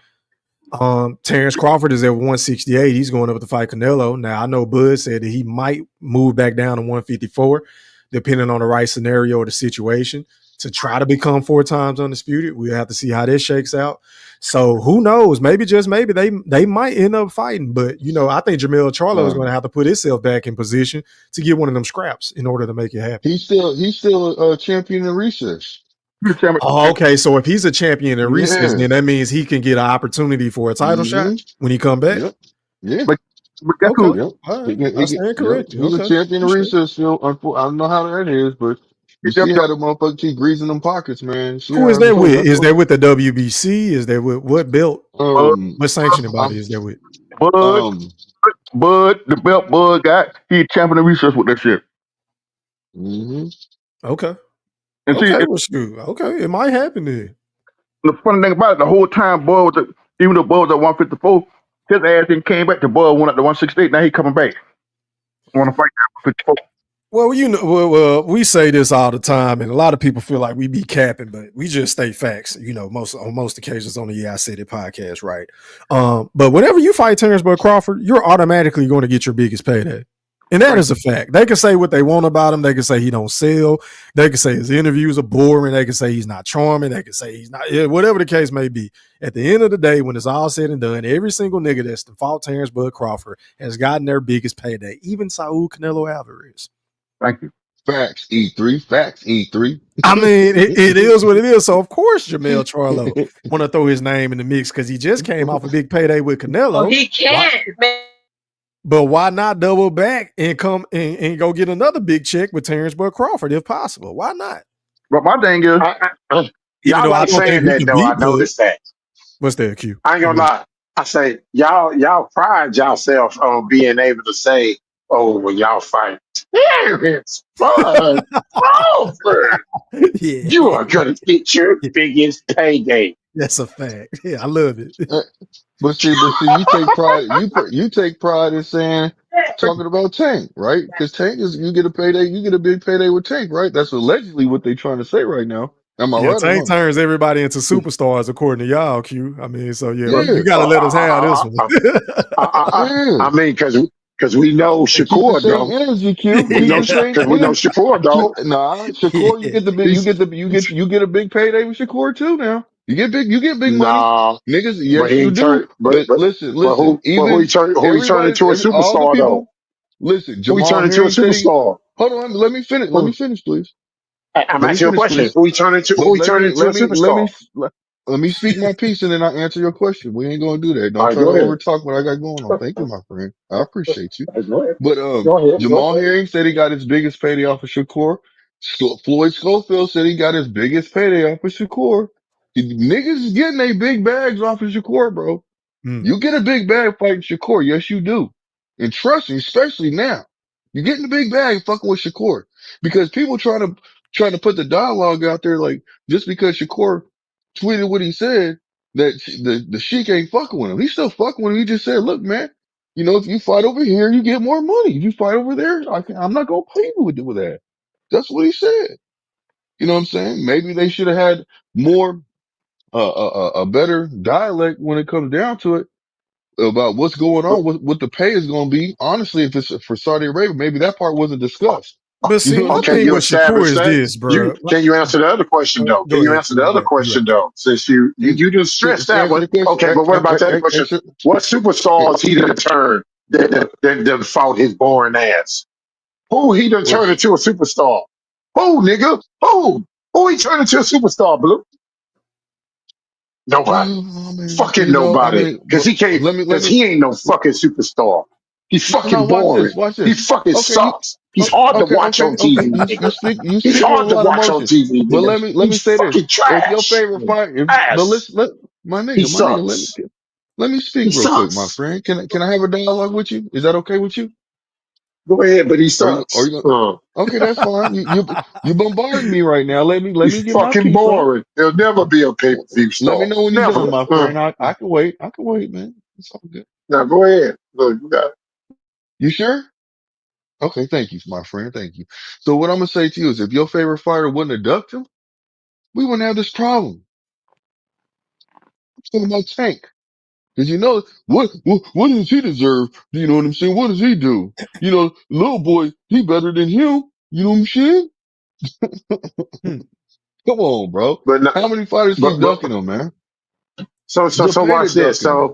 Terrence Crawford is at 168. He's going up to fight Canelo. Now, I know Bud said that he might move back down to 154, depending on the right scenario or the situation, to try to become 4 times undisputed. We'll have to see how this shakes out. So who knows? Maybe, just maybe, they might end up fighting. But, I think Jamel Charlo is going to have to put himself back in position to get one of them scraps in order to make it happen. He's still a champion in recess. Oh, okay. So if he's a champion in recess, Yeah. then that means he can get an opportunity for a title shot when he come back. Yep. Yeah. But guess Okay. who? Yep. All He right. can, I he can, stand yep. corrected. He's a Okay. champion in Appreciate it. recess still. I don't know how that is, but you see how the motherfucker keep greasing them pockets, man. See Who how is that with? that's Is that with the WBC? Is that with what belt? Bud, What sanctioning I'm, body is that with? Bud, um, Bud, the belt Bud got. He champion of research with that shit. hmm Okay. And see, Okay. Well, shoot. Okay. It might happen then. the funny thing about it, the whole time Bud was even though Bud was at 154, his ass didn't came back to Bud went up to 168. Now he coming back. Want to fight at 154. Well, well, we say this all the time, and a lot of people feel like we be capping, but we just state facts. On most occasions on the Yeah I Said It podcast, right? But whenever you fight Terrence Bud Crawford, you're automatically going to get your biggest payday, and that is a fact. They can say what they want about him. They can say he don't sell. They can say his interviews are boring. They can say he's not charming. They can say he's not. Whatever the case may be. At the end of the day, when it's all said and done, every single nigga that's fought Terrence Bud Crawford has gotten their biggest payday. Even Saul Canelo Alvarez. Thank you. facts E3, facts E3. I mean, it is what it is. So, of course, Jamel Charlo want to throw his name in the mix because he just came off a big payday with Canelo. Oh, he can't, man. But why not double back and come and go get another big check with Terrence Bud Crawford if possible? Why not? But my thing is, Even Y'all though I like don't think saying he that can though. I beat Bud. noticed that. What's that, Q? I ain't gonna lie. I say y'all pride yourself on being able to say, "Oh, when y'all fight Terrence Bud Crawford, Yeah, you are gonna get your biggest payday." that's a fact. Yeah, I love it. But see, you take pride, you take pride in saying, talking about Tank, right? Because Tank is, you get a payday, you get a big payday with Tank, right? That's allegedly what they're trying to say right now. Am I Yeah, right or Tank wrong? turns everybody into superstars according to y'all, Q. I mean, so yeah, Yeah, you got to let us have this one. yeah. I mean, because we know And keep the Shakur same though. energy, Q. We Keep know the same because we know energy. Shakur though. Nah, Shakur, you Yeah. get the big, you get a big payday with Shakur too. Now you get big money, Nah, niggas. but Yes, you he do. turned. But listen. But Even who he turned into a all the superstar though? people. Listen, Who he Jamal turned into a Herring said he. superstar? Hold on, let me finish. Let me Who? finish, please. I'm Let me asking you a finish, question. please. Who he turned into? But Who he turned into a superstar? let me speak my piece and then I answer your question. We ain't gonna do that. All Don't right, try to go ahead. over talk what I got going on. Thank you, my friend. I appreciate you. All right, go ahead. But Go ahead. Go Jamal ahead. Herring said he got his biggest payday off of Shakur. Floyd Schofield said he got his biggest payday off of Shakur. Niggas is getting they big bags off of Shakur, bro. Mm. You get a big bag fighting Shakur. Yes, you do. And trust me, especially now, you're getting a big bag fucking with Shakur because people trying to put the dialogue out there like just because Shakur tweeted what he said that the Sheik ain't fucking with him. He's still fucking with him. He just said, look, man, if you fight over here, you get more money. If you fight over there, I'm not gonna pay you with that. That's what he said. You know what I'm saying? Maybe they should have had more, a better dialect when it comes down to it about what's going But, on, what the pay is going to be. Honestly, if it's for Saudi Arabia, maybe that part wasn't discussed. But You see, know what I'm my okay, saying? thing you with Shakur established is that. this, You bro. can you answer the other question though? Can Go you ahead. answer the other You got question though? Since you didn't stress that Answer one. the question. Okay, but what about that question? Answer, What superstars he done turned that fought his boring ass? Who he done turned what's, into a superstar? Who, nigga? Who he turned into a superstar, Blue? Nobody. I mean, Fucking nobody. Cause but he can't, let cause me, he ain't no fucking superstar. He's no, fucking watch this, boring. watch He this. fucking Okay. sucks. He's hard to watch on TV, my nigga. You He's speaking with a hard to lot of watch on emotion, TV, but nigga. let me He's say this. fucking If your trash. favorite fight, but Ass. He my nigga, sucks. let me He speak real quick, my sucks. friend. Can I have a dialogue with you? Is that okay with you? Go ahead, but he Are sucks. you okay, that's fine. You bombarding me right now. Let He's me get my fucking piece off. boring. There'll never be a pay-per-view Let me star. know when you're done, Never. my friend. I can wait. I can wait, man. It's all good. Now go ahead. Look, you got it. You sure? Okay, thank you, my friend. Thank you. So what I'm gonna say to you is if your favorite fighter wouldn't have ducked him, we wouldn't have this problem. I'm talking about Tank. Cause you know, what does he deserve? You know what I'm saying? What does he do? You know, little boy, he better than him. You know what I'm saying? Hmm. Come on, bro. But, How not, many fighters keep but ducking him, man? so watch Zepeda this. ducked him.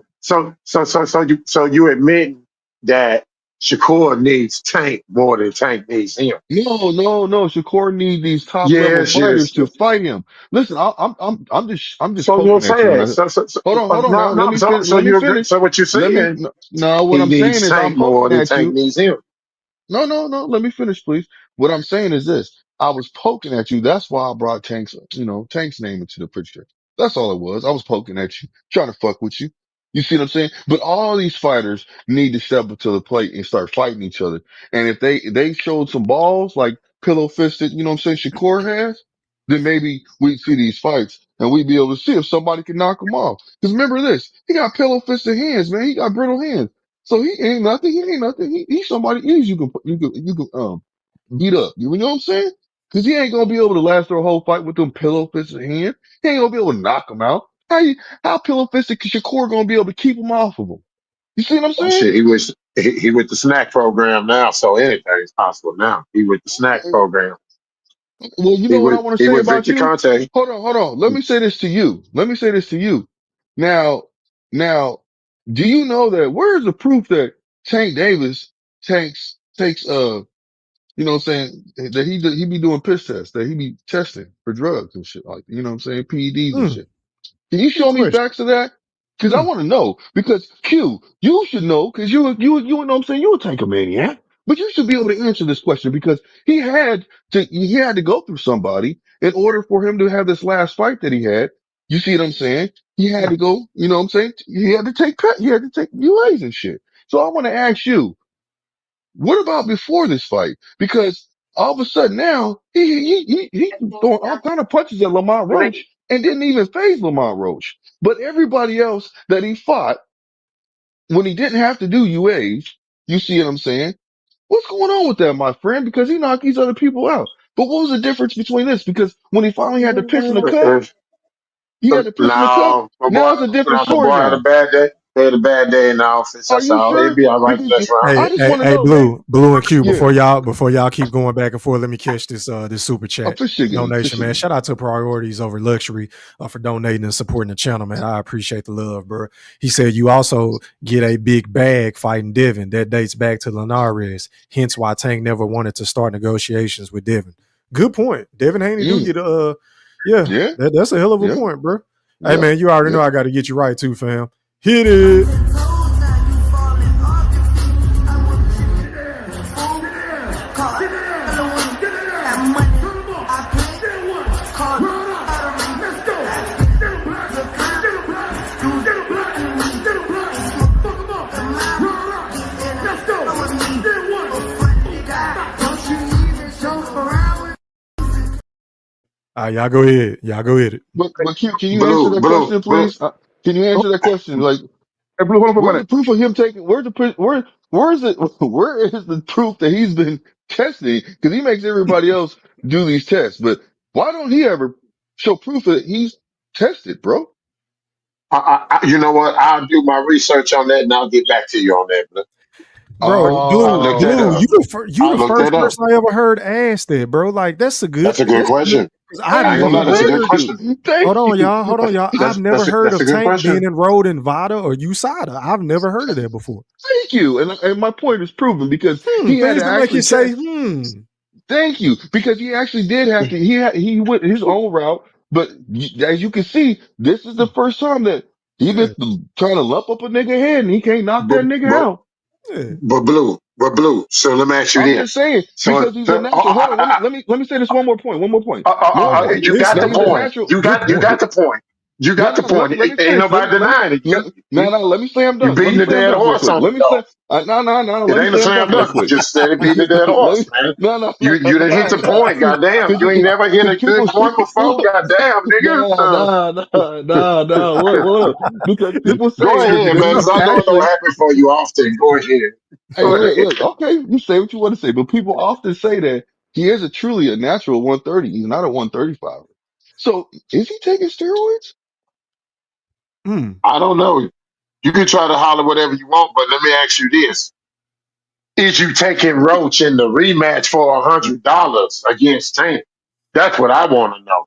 So you admit that Shakur needs Tank more than Tank needs him. No. Shakur needs these top level Yes, fighters yes. to fight him. Listen, I'm just So you're poking at you. And saying hold on now. Let me finish. so Let me you agree? finish. So what you're saying? No, what He I'm saying needs is I'm Tank more poking than at Tank you. needs him. No. Let me finish, please. What I'm saying is this. I was poking at you. That's why I brought Tank's name into the picture. That's all it was. I was poking at you, trying to fuck with you. You see what I'm saying? But all these fighters need to step up to the plate and start fighting each other. And if they showed some balls like pillow fisted, you know what I'm saying, Shakur has, then maybe we'd see these fights and we'd be able to see if somebody can knock him off. Cause remember this, he got pillow fisted hands, man. He got brittle hands. So he ain't nothing. He ain't nothing. He's somebody easy you can beat up. You know what I'm saying? Cause he ain't gonna be able to last through a whole fight with them pillow fisted hands. He ain't gonna be able to knock him out. How pillow fisted Shakur gonna be able to keep him off of him? You see what I'm Oh saying? shit, he with the snack program now, so anything's possible now. He with the snack program. Well, you He know what I with want to he say with about Victor you? Conte. Hold on. Let me say this to you. Now, now, do you know that where's the proof that Tank Davis takes you know what I'm saying, that he be doing piss tests, that he be testing for drugs and shit like, you know what I'm saying, PEDs and Hmm. shit. Can you Good show me question. facts of that? Cause I Hmm. want to know. Because Q, you should know. Cause you know what I'm saying. You a tankomaniac, but you should be able to answer this question because he had to go through somebody in order for him to have this last fight that he had. You see what I'm saying? He had to go. You know what I'm saying? He had to take UAs and shit. So I want to ask you, what about before this fight? Because all of a sudden now he throwing all kind of punches at Lamont Roach and didn't even phase Lamont Roach. But everybody else that he fought when he didn't have to do UAs, you see what I'm saying? What's going on with that, my friend? Because he knocked these other people out. But what was the difference between this? Because when he finally had to piss in the cup, he had to piss in the cup. No, my boy, Now it's a different no, my story boy had a now. bad day. He had a bad day in the office. Are That's you all. He'll sure? be all right the Because next round. I just want to Hey, know, man. Blue and Q. Yeah, Before y'all keep going back and forth, let me catch this super chat official game, donation, official man. game. Shout out to Priorities Over Luxury for donating and supporting the channel, man. I appreciate the love, bro. He said you also get a big bag fighting Devin. That dates back to Linares. Hence why Tank never wanted to start negotiations with Devin. Good point. Devin Haney do Mm, get yeah. yeah, That's a hell of a yeah. point, bro. Hey Yep. man, you already know Yep. I got to get you right too, fam. Hit it. Y'all go ahead. Y'all go ahead. But can you answer Blue, that blue, question, blue. please? Can you answer that question? Like, Hey, Blue, hold on for a where's the minute. proof of him taking? Where is it? Where is the proof that he's been testing? Because he makes everybody else do these tests, but Why don't he ever show proof that he's tested, bro? You know what? I'll do my research on that and I'll get back to you on that. Bro. Bro, I'll look that Blue, up. you I'll the look first that up. person I ever heard ask that, bro. Like that's a good. That's a good question. 'Cause I I've ain't gonna never lie, that's a good heard. question. Hold on, You. y'all. I've never heard That's a of good Tank being question. enrolled in VADA or USADA. I've never heard of that before. Thank you. And my point is proven because he had Things to to make you actually say, test. Thank you. Because he actually did have to, he went his own route. But as you can see, this is the first time that he been yeah, trying to lump up a nigga head and he can't knock But that nigga but out. yeah. Blue. So let me ask you I'm just this. saying, So, because he's a natural. Hold on, let me say this one more point. you got the That he's a point. natural. You got the point. You No, got no, the point. let me Ain't finish. nobody denying it. Let me say I'm You done. Let beating me the say I'm dead done real horse quick. on Let it me though. say, no, It let me ain't a say I'm done slam real dunk. You quick. just said it beat the dead let horse, me, man. no, You done hit the point. Goddamn. cause You ain't never hit a cause good people, point before. look, Goddamn, nigga. look, because people Go say ahead, that man. Cause he's I know it don't actually, happen for you often. Go ahead. hey, Go ahead. look, okay, you say what you want to say, but people often say that he is truly a natural 130. He's not a 135. So is he taking steroids? I don't know. You can try to holler whatever you want, but let me ask you this. Is you taking Roach in the rematch for $100 against Tank? That's what I want to know.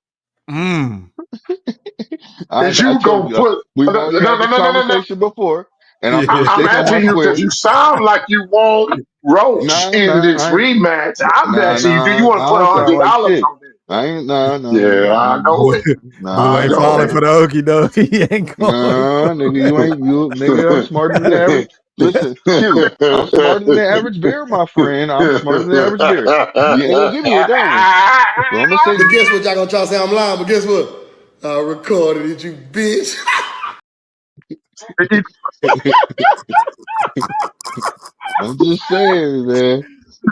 Is I you told gonna you, put we've no already no had no this no no no? No. conversation before, and I'm Yeah. gonna I'm stick with my asking you because square. you sound like you want Roach in this rematch. I'm asking you, do you want to I put don't sound like $100 shit. on it? I ain't, Yeah, I know it. Blue I ain't know falling for it. the okie dokie. He ain't going. nigga, nigga, I'm smarter than the average. Listen, Q, I'm smarter than the average bear, my friend. I'm smarter than the average bear. You ain't gonna get me with that one. So I'm gonna say, But guess what? Y'all gonna try to say I'm lying, but guess what? I recorded it, you bitch. I'm just saying, man.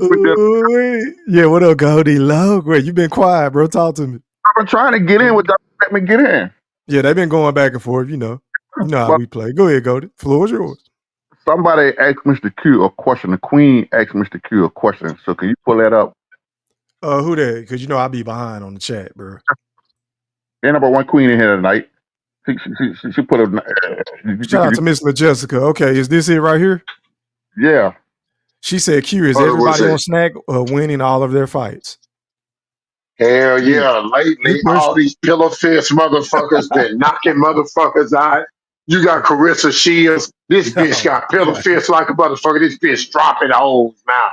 Ooh, yeah, what up, Goldie? Low, great. You been quiet, bro. Talk to me. I've been trying to get in without letting me get in. Yeah, they've been going back and forth. You know how But we play. Go ahead, Goldie. Floor is yours. somebody asked Mr. Q a question. The Queen asked Mr. Q a question. So can you pull that up? Who that? Because I be behind on the chat, bro. Ain't number one Queen in here tonight. She put a. Shout out to Miss LaJessica. Okay, is this it right here? Yeah. She said, Q, is What was everybody on it? Snack winning all of their fights? Hell Yeah. yeah. Lately, all these pillow fist motherfuckers been knocking motherfuckers out. You got Carissa Shields. This bitch Oh, got pillow God. fist like a motherfucker. This bitch dropping hoes now.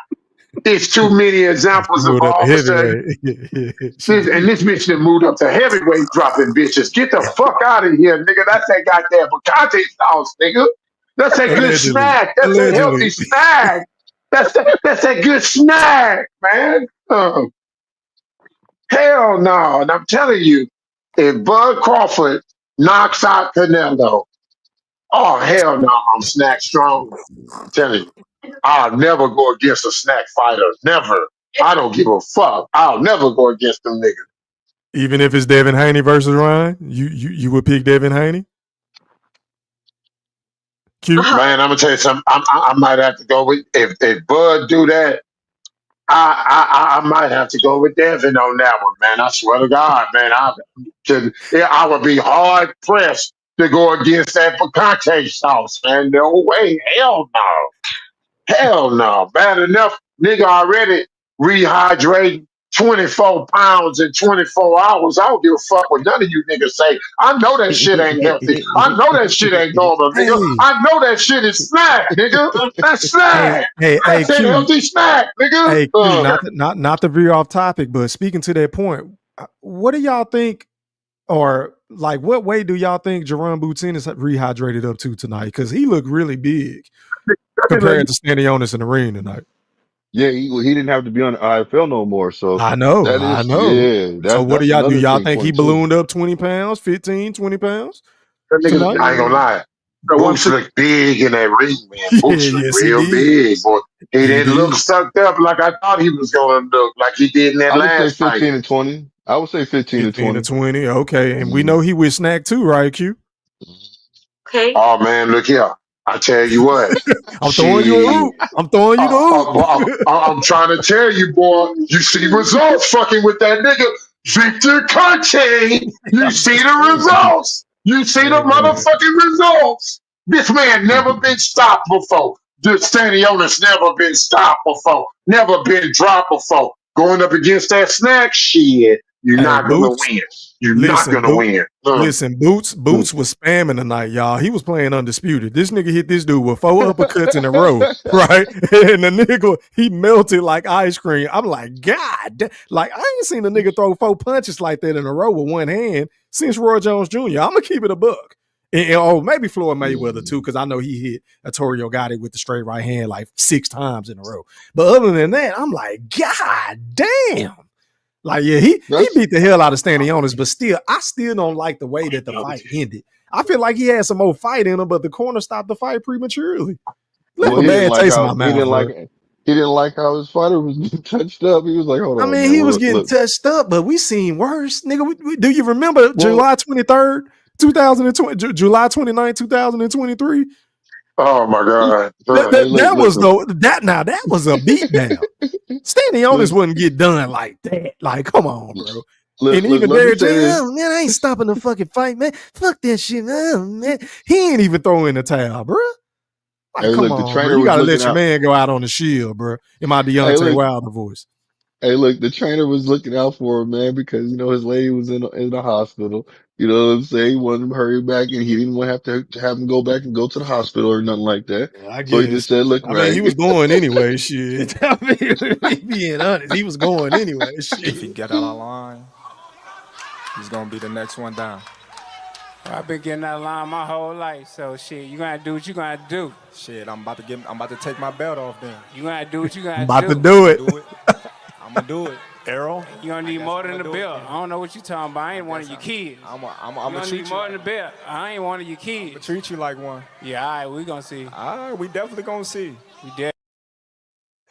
It's too many examples of Moved up to all of a sudden. heavyweight. She And did. this bitch done moved up to heavyweight dropping bitches. Get the fuck out of here, nigga. That's that goddamn Bacate sauce, nigga. That's that good Allegedly. snack. That's that Allegedly. healthy snack. That's that good snack, man. Hell no. And I'm telling you, if Bud Crawford knocks out Canelo, oh hell no, I'm snack strong. I'm telling you. I'll never go against a snack fighter. Never. I don't give a fuck. I'll never go against them niggas. Even if it's Devin Haney versus Ryan, you would pick Devin Haney? Q? Man, I'm gonna tell you something. I might have to go with if Bud do that. I might have to go with Devin on that one, man. I swear to God, man. I would be hard pressed to go against that picante sauce, man. No way, hell no. Hell no. Bad enough, nigga already rehydrating 24 pounds in 24 hours. I don't give a fuck what none of you niggas say. I know that shit ain't healthy. I know that shit ain't normal, nigga. Hey, I know that shit is snack, nigga. That's hey, snack. hey, That's that Q. healthy snack, nigga. Hey, Q, not to veer off topic, but speaking to that point, what do y'all think, or like what weight do y'all think Jaron Boutin is rehydrated up to tonight? Because he looked really big compared to Stanionis in the ring tonight. Yeah, he didn't have to be on the IFL no more. So I know. So what do that's y'all do? another Y'all big think he point too. ballooned up 20 pounds, 15, 20 pounds That nigga, tonight? I ain't gonna lie. Boots look big in that ring, man. Yeah, Boots look yes, he real did. big, boy. He He didn't look did. sucked up like I thought he was gonna look, like he did in that I would say last fight. 15 and 20. I would say 15 and 15 to 20. 20. Okay. And we Mm. know he with snack too, right, Q? Okay. Oh man, look here. I tell you what. I'm throwing you a She hoop. I'm throwing you the hoop. I'm trying to tell you, boy, you see results fucking with that nigga. Victor Conte. You see the results. You see the Man, motherfucking results. This man never been stopped before. This Stanionis never been stopped before. Never been dropped before. Going up against that snack shit, you're hey, not gonna Boots. win. You're not Listen, gonna Boot. win. Listen, Boots was spamming tonight, y'all. He was playing undisputed. This nigga hit this dude with 4 uppercuts in a row, right? And the nigga, he melted like ice cream. I'm like, God, like I ain't seen a nigga throw 4 punches like that in a row with one hand since Roy Jones Jr. I'm gonna keep it a buck. Oh, maybe Floyd Mayweather too, because I know he hit Arturo Gotti with the straight right hand like 6 times in a row. But other than that, I'm like, God damn. Like, yeah, he beat the hell out of Stanionis, but still, I still don't like the way that the fight ended. I feel like he had some more fight in him, but the corner stopped the fight prematurely. Left Well, a bad taste in my mouth, bro. he didn't like how his fighter was getting touched up. He was like, "Hold I on, mean, man. he was Look, getting look. touched up, but we seen worse. Nigga, do you remember Well, July 23rd, 2020, July 29th, 2023? Oh my God. hey, look, That was listen, that was a beatdown. Stanionis listen, wouldn't get done like that. Like, come on, bro. And look. even Let me Derrick say James, this. oh, man, I ain't stopping the fucking fight, man. Fuck that shit, man. He ain't even throwing the towel, bro. Like, Hey, come look. The on, bro. trainer You was got to looking let your out. man go out on the shield, bro. In my Hey, Deontay look. Wilder voice. Hey, look. The trainer was looking out for him, man, because his lady was in the hospital. You know what I'm saying? He wanted him to hurry back, and he didn't want to have him go back and go to the hospital or nothing like that. Yeah, I So he just guess. said, "Look, I mean, he right." was going anyway, shit. I mean, being honest, he was going anyway, If he shit. get out of line, he's gonna be the next one down. I've been getting out of line my whole life, so shit, you gotta do what you gotta do. Shit, I'm about to take my belt off then. You gotta do what you I'm gotta about to do. do it. Do it. I'm gonna do it. Errol, You gonna need more than the do it belt. then. I don't know what you talking about. I ain't one of your kids. I'm You gonna gonna treat need you. more than the belt. I ain't one of your kids. Treat you like one. Yeah, all right, we gonna see. All right, we definitely gonna see. We dead.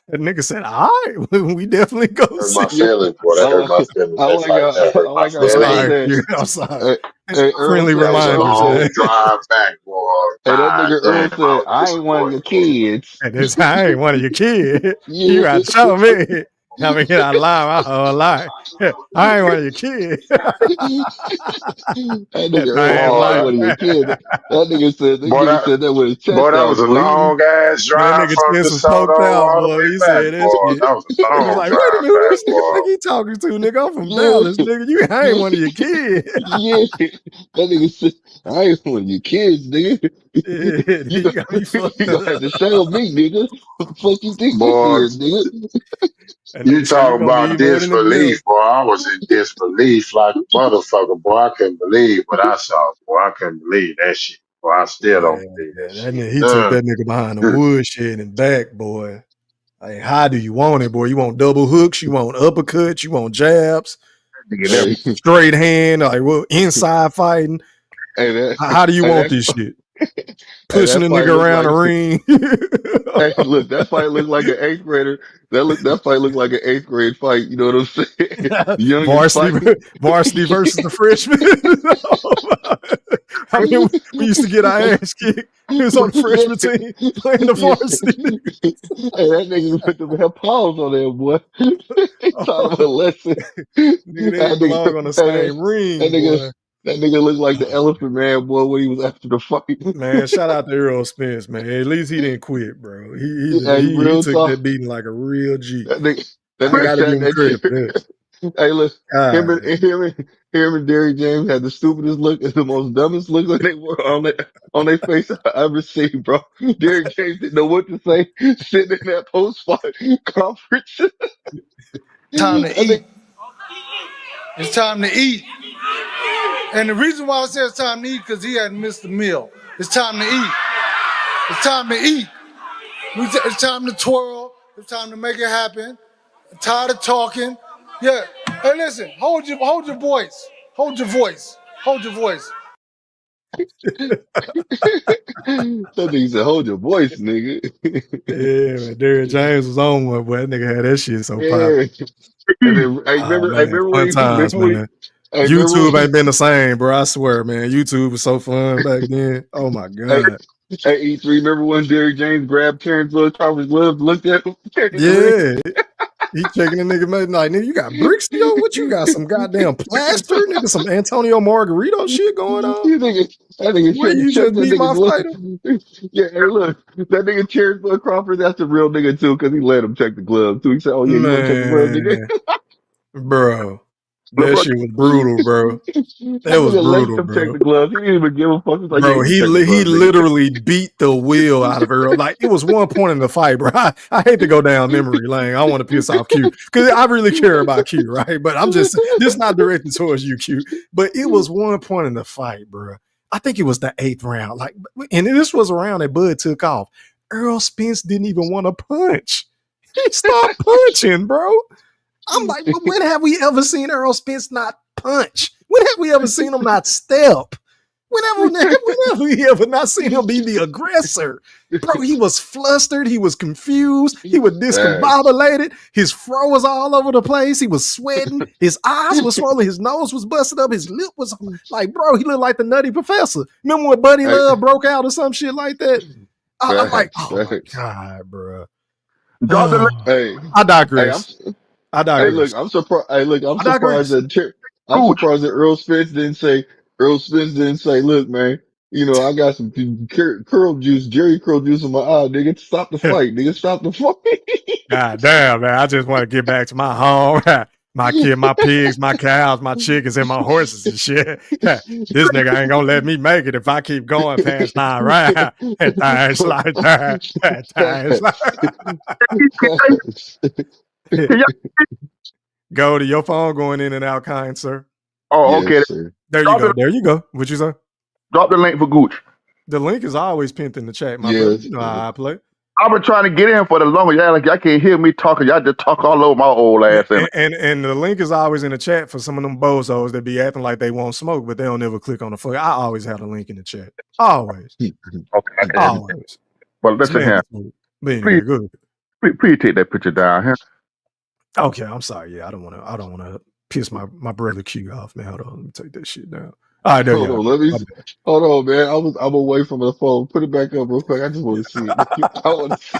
That nigga said, all right, we definitely go Hurt see. my Yeah, feelings, boy. I That hurt like, my feelings. I That like fight. That how, I hurt my like how I'm Earl feelings. sorry. said. I'm sorry. Hey, hey, Earl Friendly said, That was a Earl reminders. said, long drive back, boy. hey, that God nigga Earl damn, I said, was I ain't one of your disappointed, boy. kids. And this, I ain't one of your kids. You Yeah. got to show me. I mean, I lie my whole life. I ain't one of your kids. That That nigga Earl damn said, I ain't Boy, life. one of your kids. That boy, nigga that said that with his boy, chest that was out, a boy. long ass Man, drive nigga from chest was DeSoto poked out, all the boy. way He back, said that boy. shit. That was a He was long like, wait a drive minute, who back, this nigga think boy. he talking to? Nigga, I'm from Yeah, Dallas, nigga. I ain't yeah, one of your kids. yeah. That nigga said, I ain't one of your kids, nigga. Yeah, You you gonna, got me fucked you gonna have up. to show me, nigga. What the fuck you think this Boy, is, nigga? That you nigga said, you talk gonna about need more than a belt. disbelief, boy. I was in disbelief like a motherfucker, boy. I couldn't believe what I saw, boy. I couldn't believe that shit, boy. I still Yeah, don't believe that that shit. nigga, he took that nigga behind the woodshed and back, boy. Like, how do you want it, boy? You want double hooks? You want uppercuts? You want jabs? Nigga, Hey, Straight hand? Like, what? Inside fighting? hey, that, How do you hey, want that, this shit? hey, Pushing that a fight nigga looked around like, the ring? hey, look, that fight looked like an eighth grader. That fight looked like an eighth grade fight. You know what I'm saying? The youngest varsity, fight. varsity versus the freshman. I mean, we used to get our ass kicked. He was on the Yeah, freshman team playing the yeah. varsity. Hey, that nigga put them hair paws on there, boy. He taught him a lesson. Nigga, they didn't belong on the Hey, same that ring, nigga, boy. that nigga looked like the Elephant Man, boy, when he was after the fight. Man, shout out to Earl Spence, man. At least he didn't quit, bro. Hey, He real took talk. that beating like a real G. That nigga, that I nigga got to give sat him that credit for shit. that. Hey, look, him God, and him and Derrick James had the stupidest look and the most dumbest look that they were on their face I ever seen, bro. Derrick James didn't know what to say, sitting in that post fight conference. Time to I think, eat. It's time to eat. And the reason why I say it's time to eat because he hadn't missed a meal. It's time to eat. It's time to eat. It's time to twirl. It's time to make it happen. I'm tired of talking. Yeah. Hey, listen. Hold your voice. Hold your voice. Hold your voice. that nigga said, "Hold your voice, nigga." yeah, man. Derrick James was on one, boy. That nigga had that shit so popping. Yeah. And then Oh man, fun times, man. remember YouTube when ain't been the same, bro. I swear, man. YouTube was so fun back then. Oh my hey, god. hey, E3, remember when Derrick James grabbed Terrence Will Crawford's glove, looked at him, carried the ring? Yeah. He checking the nigga, man, like, nigga, you got bricks, yo? What you got? Some goddamn plaster, nigga? Some Antonio Margarito shit going on? That nigga You check just that beat nigga's my look. fighter? Yeah, hey, look, that nigga Cherry Blood Crawford, that's a real nigga too, because he let him check the glove too. He said, "Oh yeah, you want to check the glove, nigga?" Man, bro, that But shit was brutal, bro. That That was nigga let brutal, him check bro. the gloves. He didn't even give a fuck. He's like, "Yeah, Bro, you can he check the he gloves, nigga." literally beat the wheel out of Earl. Like, it was one point in the fight, bro. I hate to go down memory lane. I want to piss off Q because I really care about Q, right? But I'm just this not directed towards you, Q. But it was one point in the fight, bro. I think it was the 8th round. Like, and this was around that Bud took off. Earl Spence didn't even want to punch. He stopped punching, bro. I'm like, when have we ever seen Earl Spence not punch? When have we ever seen him not step? Whenever we ever not seen him be the aggressor? Bro, he was flustered. He was confused. He was Facts. discombobulated. His fro was all over the place. He was sweating. His eyes were swollen. His nose was busted up. His lip was like, bro, he looked like the Nutty Professor. Remember when Buddy Hey, Love broke out or some shit like that? I'm like, facts, oh my facts. God, bro. drop the Hey, I hey, I'm. digress. I Hey, look, digress. I'm surprised. Hey, look, I'm I surprised digress. that I'm cooch. surprised that Earl Spence didn't say, look, man, I got some curl juice, Jerry curl juice in my eye, nigga. Stop the fight, nigga. Stop the God damn, man. I just want to get back to my home. My kid, my pigs, my cows, my chickens, and my horses and shit. This nigga ain't gonna let me make it if I keep going past 9 rounds. Things like that. Things like Can y'all, Go to your phone going in and out, kind sir. oh, Yes, okay. sir. There you Drop go. the There you go. What you say? drop the link for Gooch. The link is always pinned in the chat, my brother. Yes, You know sir. how I play. I've been trying to get in for the longest. Y'all like y'all can't hear me talking. Y'all just talk all over my old ass. And the link is always in the chat for some of them bozos that be acting like they won't smoke, but they don't ever click on the fuck. I always have the link in the chat. Always. Okay. Always. Well, It's listen here. mandatory. But Please, anyway, good. please take that picture down here. Okay, I'm sorry. Yeah, I don't wanna piss my brother Q off, man. Hold on, let me take that shit down. All right, there you Hold are. on, hold on, man. I'm away from the phone. Put it back up real quick. I just want to see it. I want to see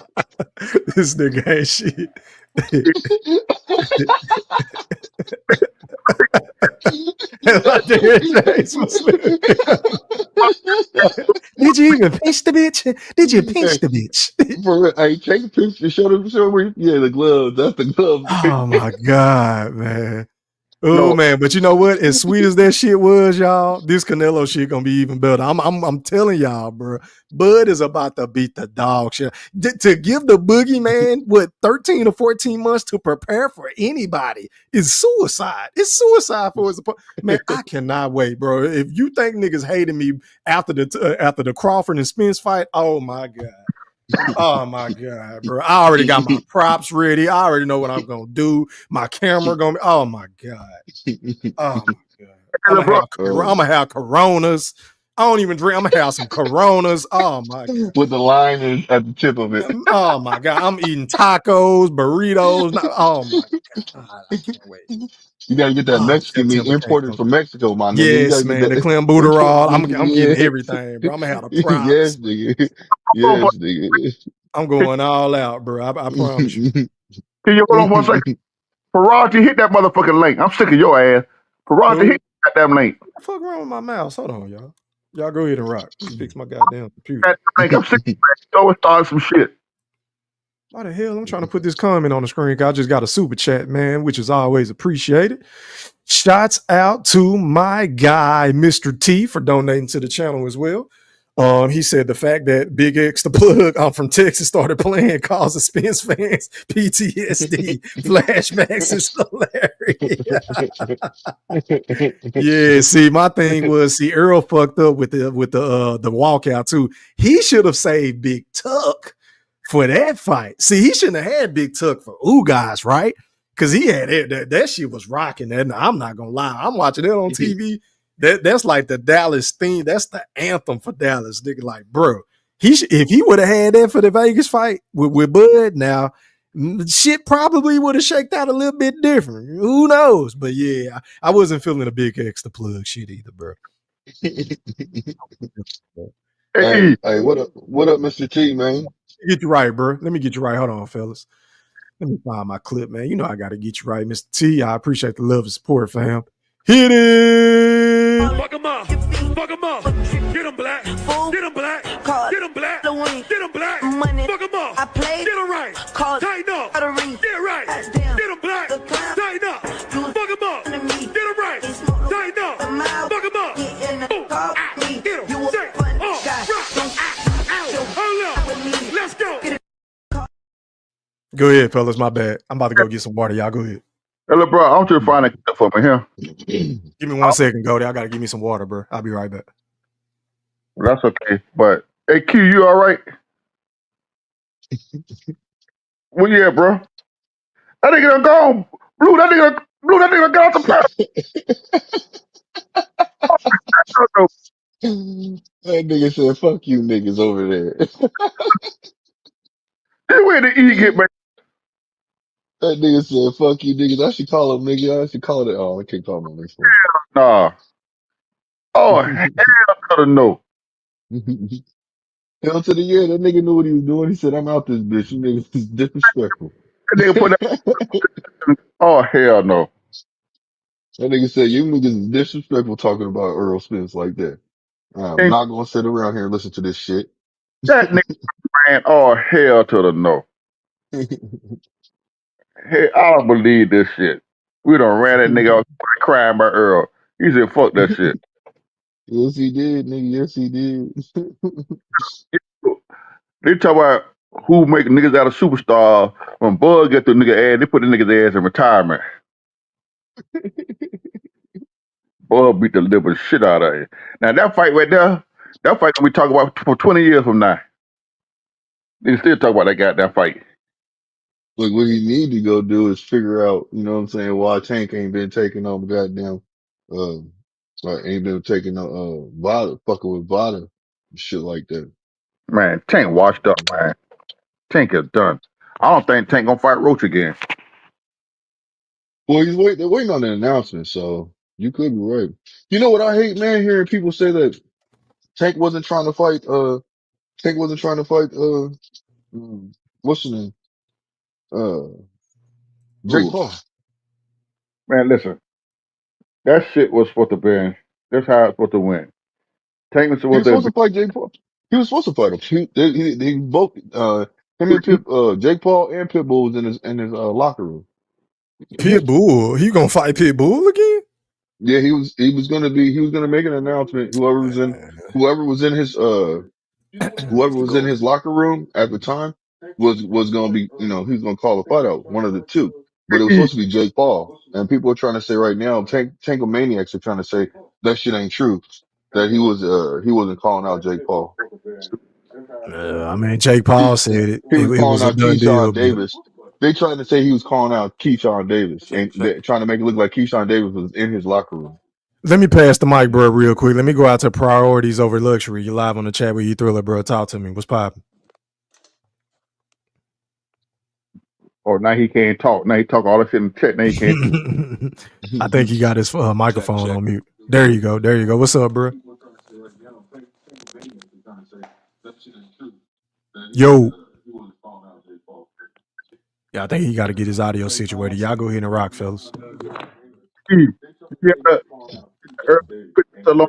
This nigga ain't shit. Like the James was Did you even pinch the bitch? Did you pinch it. the bitch? For real, hey, take a picture, show where, yeah, the gloves. That's the gloves. Oh my God, man. Oh No, man, but you know what? As sweet as that shit was, y'all, this Canelo shit gonna be even better. I'm telling y'all, bro. Bud is about to beat the dog shit. To give the boogeyman what 13 or 14 months to prepare for anybody is suicide. It's suicide for his opponent. Man, I cannot wait, bro. If you think niggas hated me after the Crawford and Spence fight, oh my God. Oh my God, bro. I already got my props ready. I already know what I'm gonna do. My camera gonna be, oh my God. Oh my God. I'm gonna bro. have Coronas. I don't even drink. I'm gonna have some Coronas. Oh my God. With the line at the tip of it. Oh my God. I'm eating tacos, burritos. Oh my God. I can't wait. You gotta get that Oh, Mexican meat September can't imported come. from Mexico, my nigga. You Yes, gotta get man. The that clenbuterol. imported I'm meat. getting Yeah. everything, bro. I'm gonna have the Yes, props. nigga. Yes, nigga. I'm going all out, bro. I promise you. Can you hold on 1 second? Paraji, hit that motherfucking link. I'm sick of your ass. Paraji, Who? hit that damn link. What the fuck wrong with my mouse? Hold on, y'all. Y'all go ahead and rock. Fix my goddamn computer. That link. I'm sick of you always starting some shit. Why the hell? I'm trying to put this comment on the screen. I just got a super chat, man, which is always appreciated. Shouts out to my guy, Mr. T, for donating to the channel as well. He said the fact that Big X the plug, I'm from Texas, started playing causes Spence fans PTSD flashbacks is hilarious. Yeah, see, my thing was, Earl fucked up with the walkout too. He should have saved Big Tuck for that fight. See, he shouldn't have had Big Tuck for guys, right? Because he had it. That shit was rocking. And I'm not gonna lie, I'm watching it on TV. That's like the Dallas theme. That's the anthem for Dallas. Nigga, like, bro, if he would have had that for the Vegas fight with Bud, now shit probably would have shaked out a little bit different. Who knows? But yeah, I wasn't feeling a Big X to plug shit either, bro. Hey, Hey, what up, Mr. T, man? Get you right, bro. Let me get you right. Hold on, fellas. Let me find my clip, man. You know I gotta get you right, Mr. T. I appreciate the love and support, fam. Hit it. Fuck him up. Fuck him up. Get him black. Get him black. Get him black. Get him black. Fuck him up. Get him right. Tighten up. Get right. Get him black. Tighten up. Fuck him up. Get him right. Tighten up. Fuck him up. Get him. Say. Hold up. Let's go. Go ahead, fellas. My bad. I'm about to go get some water. Y'all go ahead. Hey, look, bro, I want you to find that clip for me here. Give me 1 second, Goldie. I gotta give me some water, bro. I'll be right back. Well, that's okay. But hey, Q, you all right? Well, yeah, bro. That nigga done gone. Blue, that nigga got some power. That nigga said, fuck you niggas over there. Where the E get, man? That nigga said, fuck you niggas. I should call him nigga. I should call it. Oh, I can't call him on this one. Nah. Oh, hell to the no. Hell to the yeah, that nigga knew what he was doing. He said, I'm out this bitch. You niggas is disrespectful. That nigga put that. Oh, hell no. That nigga said, you niggas is disrespectful talking about Earl Spence like that. I'm And not gonna sit around here and listen to this shit. that nigga ran, oh, hell to the no. Hey, I don't believe this shit. We done ran that nigga out crying by Earl. He said, fuck that shit. Yes, he did, nigga. Yes, he did. They talk about who make niggas out of superstar. When Bud get the nigga ass, they put the nigga's ass in retirement. Bud beat the living shit out of it. Now that fight right there, that fight we talk about for 20 years from now. They still talk about that goddamn fight. Look, what he need to go do is figure out, you know what I'm saying, why Tank ain't been taking on goddamn, ain't been taking on, Vada, fucking with Vada, and shit like that. Man, Tank washed up, man. Tank is done. I don't think Tank gonna fight Roach again. Well, they're waiting on the announcement, so you could be right. You know what I hate, man, hearing people say that Tank wasn't trying to fight, what's his name? Jake Ooh. Paul. Man, listen. That shit was supposed to be. That's how it's supposed to win. Tank was He was supposed supposed to fight Jake Paul. He was supposed to fight him. They both, him and to. Jake Paul and Pitbull was in his locker room. Pitbull. He gonna fight Pitbull again? Yeah, he was gonna make an announcement. Whoever was in his locker room at the time was gonna be, you know, he was gonna call a fight out, one of the two. But it was supposed to be Jake Paul. And people are trying to say right now, Tankomaniacs are trying to say that shit ain't true. That he wasn't calling out Jake Paul. I mean, Jake Paul said it. He It, was it calling was a out done deal, Keyshawn but Davis. They trying to say he was calling out Keyshawn Davis and they're trying to make it look like Keyshawn Davis was in his locker room. let me pass the mic, bro, real quick. Let me go out to priorities over luxury. You live on the chat with you Thriller, bro. Talk to me. What's poppin'? Or now he can't talk. Now he talk all this shit in the chat. Now he can't. I think he got his microphone check. on mute. There you go. There you go. What's up, bro? Yo. Yeah, I think he got to get his audio situated. Y'all go ahead and rock, fellas. Yeah, so long.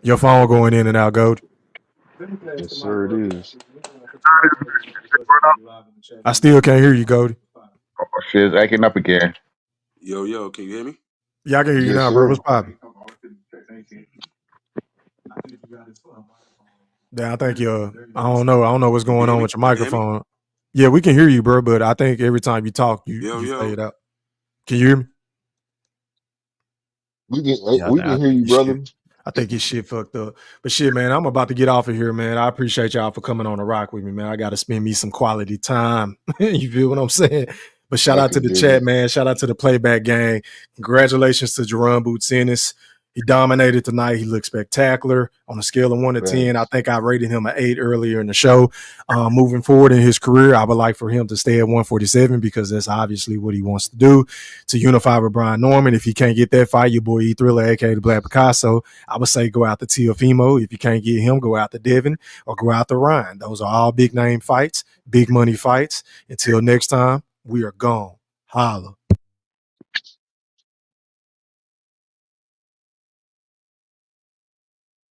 Your phone going in and out, Gold. Yes, sir, it is. I still can't hear you, Gold. Oh shit, it's acting up again. Yo, can you hear me? Yeah, I can hear you Yes, now, bro. sir. What's poppin'? Yeah, I think I don't know what's going on with your microphone. Yeah, we can hear you, bro, but I think every time you talk, you fade out. Can you hear me? We can hear you, brother. I think his shit fucked up. But shit, man, I'm about to get off of here, man. I appreciate y'all for coming on the rock with me, man. I got to spend me some quality time. You feel what I'm saying? But shout out to the chat, man. Shout out to the playback gang. Congratulations to Jaron Ennis. He dominated tonight. He looked spectacular. On a scale of 1 to 10, I think I rated him an 8 earlier in the show. Moving forward in his career, I would like for him to stay at 147 because that's obviously what he wants to do, to unify with Brian Norman. If he can't get that fight, your boy E Thriller, aka the Black Picasso, I would say go out to Teofimo. If you can't get him, go out to Devin or go out to Ryan. Those are all big name fights, big money fights. Until next time, We are gone. Holla.